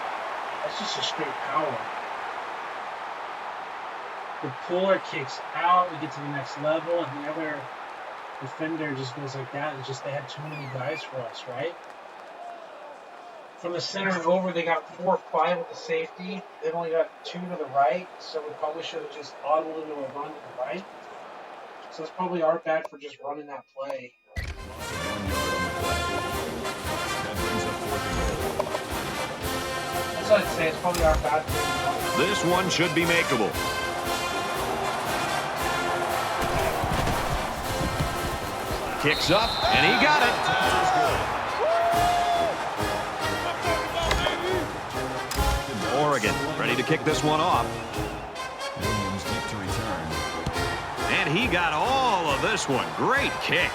That's just a straight power. The puller kicks out, we get to the next level, and the other defender just goes like that. It's just they had too many guys for us, right? From the center and over, they got 4 or 5 with the safety. They've only got 2 to the right, so we probably should have just audibled into a run to the right. So it's probably our bad for just running that play. 1 yard on the play. That brings up 4th and goal. That's what I'd say. It's probably our bad for This one should be makeable. Kicks up, and he got it. Oregon ready to kick this one off. Williams deep to return. And he got all of this one. Great kick.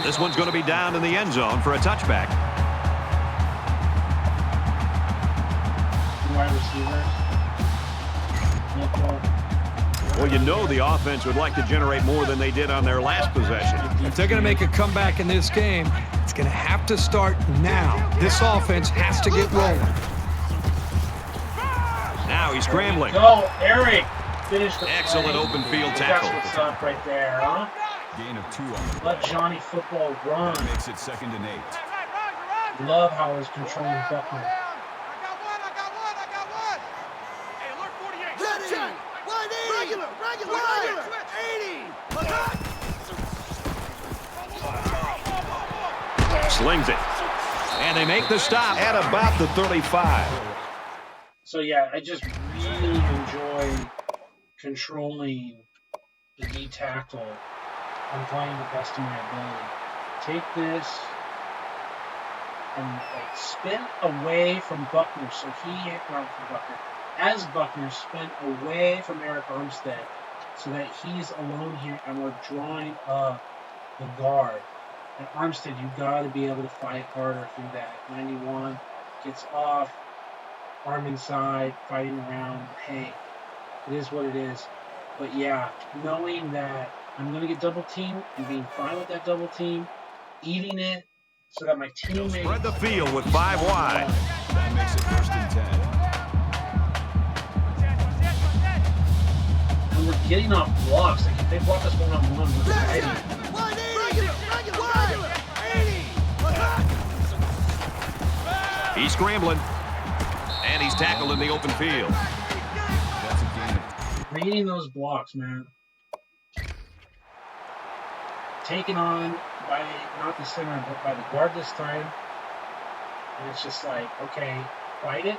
This one's going to be down in the end zone for a touchback. wide receivers. Well, you know the offense would like to generate more than they did on their last possession. If they're going to make a comeback in this game, it's going to have to start now. This offense has to get rolling. Now he's scrambling. Go, Eric. Finish the excellent play. open field tackle. That's what's up right there, huh? Gain of 2 on the Let Johnny Football run. That makes it 2nd and 8. Love how he's controlling Buckner. Slings it. And they make the stop at about the 35. So, yeah, I just really enjoy controlling the D tackle and playing the best of my ability. Take this and like spin away from Buckner. So he, not from Buckner, as Buckner spin away from Eric Armstead so that he's alone here and we're drawing up the guard. And Armstead, you got to be able to fight harder through that. 91 gets off, arm inside, fighting around. Hey, it is what it is. But yeah, knowing that I'm going to get double teamed and being fine with that double team, eating it so that my teammates spread the field with 5 wide. That makes it 1st and 10. And we're getting off blocks. Like if they block us one-on-one, we're fighting. He's scrambling. And he's tackled in the open field. That's a gain. Reading those blocks, man. Taken on by not the center, but by the guard this time. And it's just like, okay, fight it.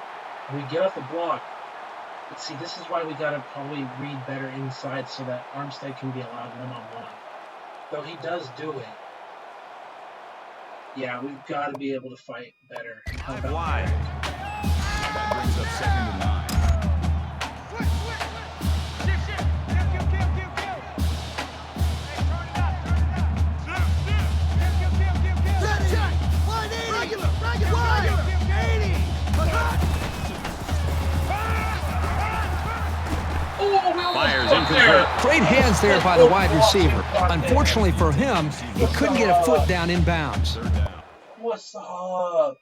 We get off the block. But see, this is why we got to probably read better inside so that Armstead can be allowed one-on-one. Though he does do it. Yeah, we've got to be able to fight better. Wide. That brings up 2nd and 9. Fires incomplete. Great hands there by the wide receiver. Unfortunately for him, he couldn't get a foot down in bounds. What's up?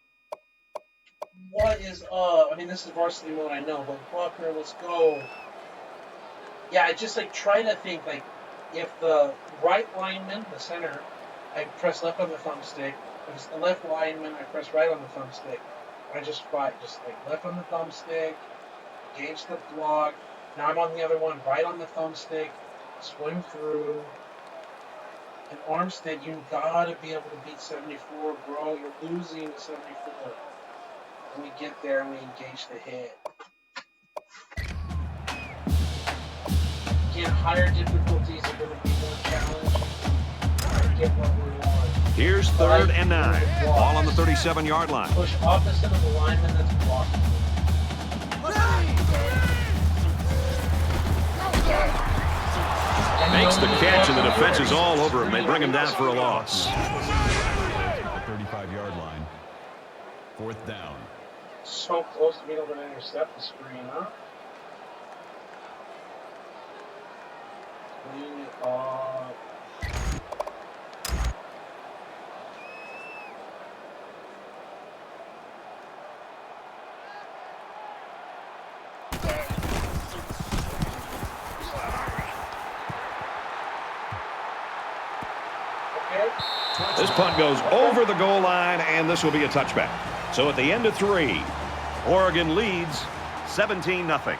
What is up? I mean, this is varsity mode, I know, but Buckner, let's go. Yeah, I just like try to think like if the right lineman, the center, I press left on the thumbstick. If it's the left lineman, I press right on the thumbstick. I just fight, just like left on the thumbstick, engage the block. Now I'm on the other one, right on the thumbstick, swing through. And Armstead, you gotta be able to beat 74, bro. You're losing to 74. And we get there and we engage the hit. Again, higher difficulties are gonna be more challenging to get what we want. Here's 3rd and 9. Ball on the 37-yard line. Push opposite of the lineman that's blocking. Makes the catch, and the defense is all over him. They bring him down for a loss. The 35-yard line. 4th down. So close to being able to intercept the screen, huh? Clean it up. This punt goes over the goal line, and this will be a touchback. So at the end of 3, Oregon leads 17-0.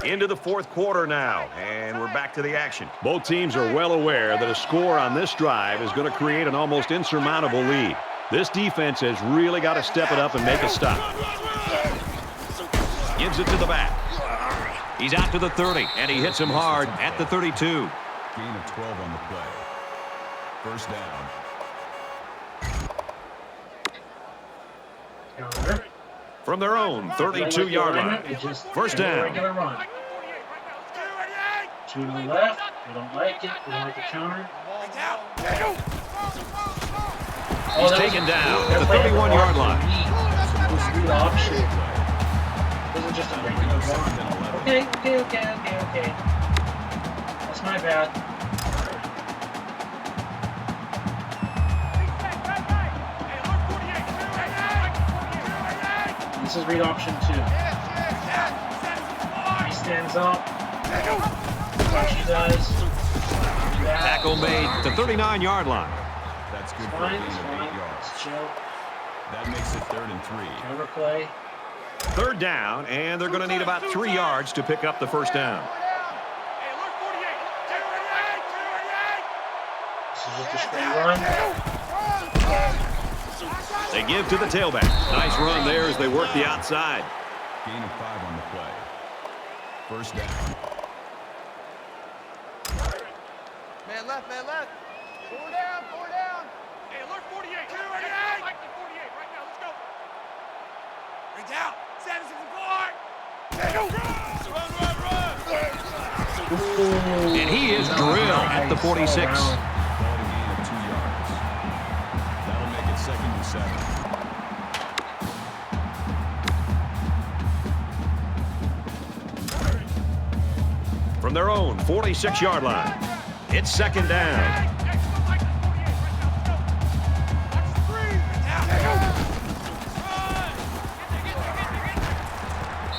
Into the 4th quarter now, and we're back to the action. Both teams are well aware that a score on this drive is going to create an almost insurmountable lead. This defense has really got to step it up and make a stop. Gives it to the back. He's out to the 30, and he hits him hard at the 32. Gain of 12 on the play. 1st down. From their own 32-yard line. 1st down. To the left. We don't like it. We don't like the counter. He's taken down at the 31-yard line. This option. This is just a regular run. Okay. That's my bad. This is read option 2. He stands up. Watch you guys. Tackle made to 39-yard line. That's good for a gain of 8 yards. Chill. That makes it 3rd and 3. Counter play. 3rd down, and they're going to need about 3 yards to pick up the 1st down. This is just a straight run. They give to the tailback. Nice run there as they work the outside. Gain of 5 on the play. 1st down. Man left. 4 down. Hey, alert 48. 288. Like the 48 right now. Let's go. Bring down. 7-6-4. And he is drilled at the 46. Gain of 2 yards. That'll make it 2nd and 7. From their own 46-yard line. It's 2nd down.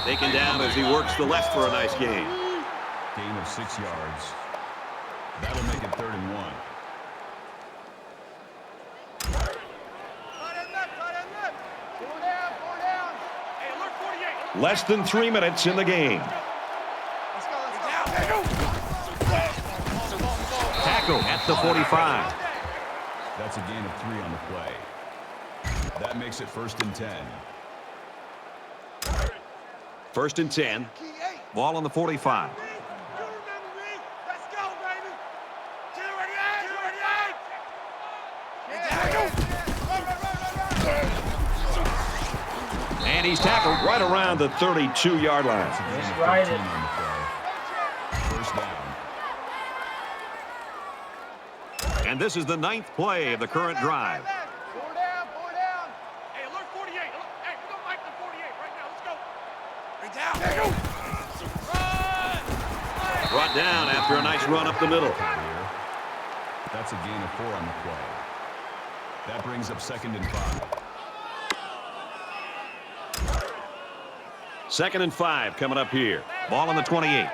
Taken down as he works the left for a nice gain. Gain of 6 yards. That'll make it 3rd and 1. Less than 3 minutes in the game. Tackle at the 45. That's a gain of 3 on the play. That makes it 1st and 10. 1st and 10. Ball on the 45. And he's tackled right around the 32-yard line. Just ride it. 1st down. And this is the 9th play of the current drive. 4 down. Hey, alert 48. Hey, we don't like the 48 right now. Let's go. Bring down. Brought down after a nice run up the middle. That's a gain of 4 on the play. That brings up 2nd and 5. 2nd and 5 coming up here. Ball on the 28. Hey,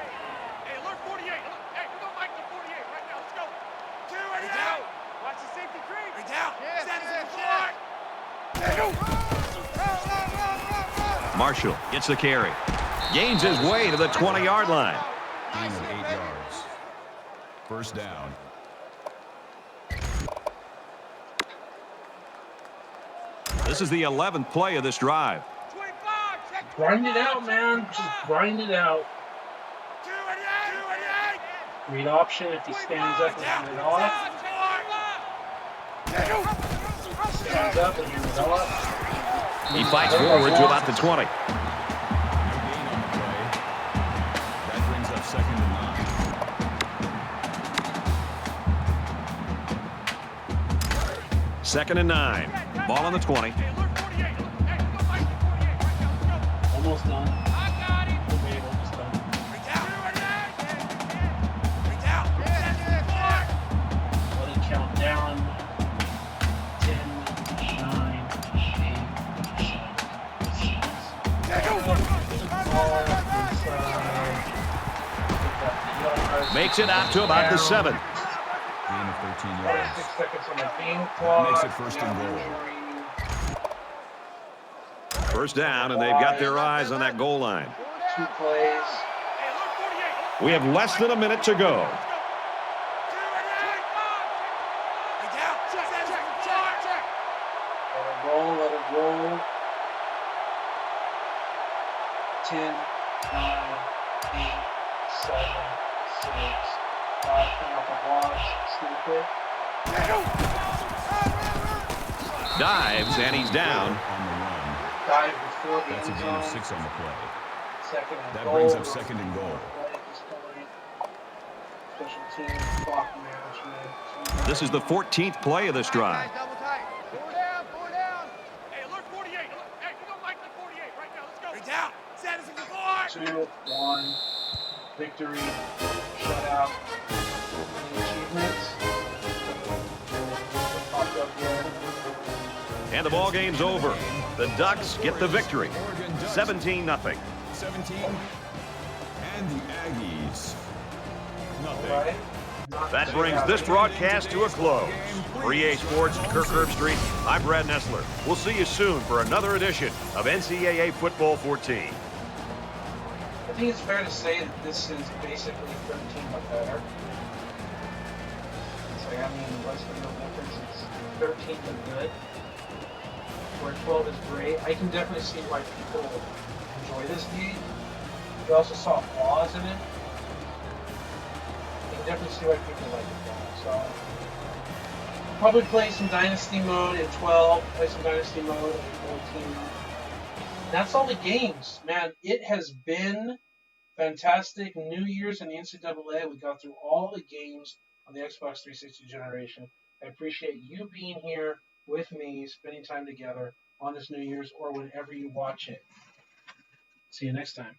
alert 48. Hey, we don't like the 48 right now. Let's go. 2 down. Watch the safety creep. Bring down. Marshall gets the carry. Gains his way to the 20-yard line. Gain of 8 yards. 1st down. This is the 11th play of this drive. Grind it out, man. Just grind it out. Read option. If he stands up and hand it off. Stands up and hand it off. He fights forward to about the 20. That brings up 2nd and 9. 2nd and 9. Ball on the 20. Almost done. Let it count down. 10, 9, 8, 7. Makes it out to about the 7. Gain of 13 yards. 6 seconds on the game That clock. makes it 1st and goal. First down, and they've got their eyes on that goal line. 2 plays. We have less than a minute to go. Let it roll. 10, 9, 8, 7, 6, 5. Coming off the blocks. Stupid. Dives, and he's down. On the run. Dive before the That's a end gain of zone. 6 on the play. Second and That goal. brings up 2nd and goal. Special teams, clock management. This is the 14th play of this drive. Double tight. Four down. Hey, alert 48. Hey, we don't like the 48 right now. Let's go. Bring down. Status of the board. 2, 1. Victory. Shutout. Any achievements? Popped up here. And the ball game's over. The Ducks get the victory. Oregon Ducks 17-0. 17. And the Aggies. Nothing. Right? That brings this broadcast to a close. For EA Sports and Kirk Herbstreit, I'm Brad Nessler. We'll see you soon for another edition of NCAA Football 14. I think it's fair to say that this is basically 13 but better. It's like, I mean, what's the real difference? It's 13 but good. Where 12 is great. I can definitely see why people enjoy this game. You also saw flaws in it. You can definitely see why people like it though. So, probably play some Dynasty mode in 12, play some Dynasty mode in 14. That's all the games, man. It has been fantastic. New Year's in the NCAA. We got through all the games on the Xbox 360 generation. I appreciate you being here with me, spending time together on this New Year's or whenever you watch it. See you next time.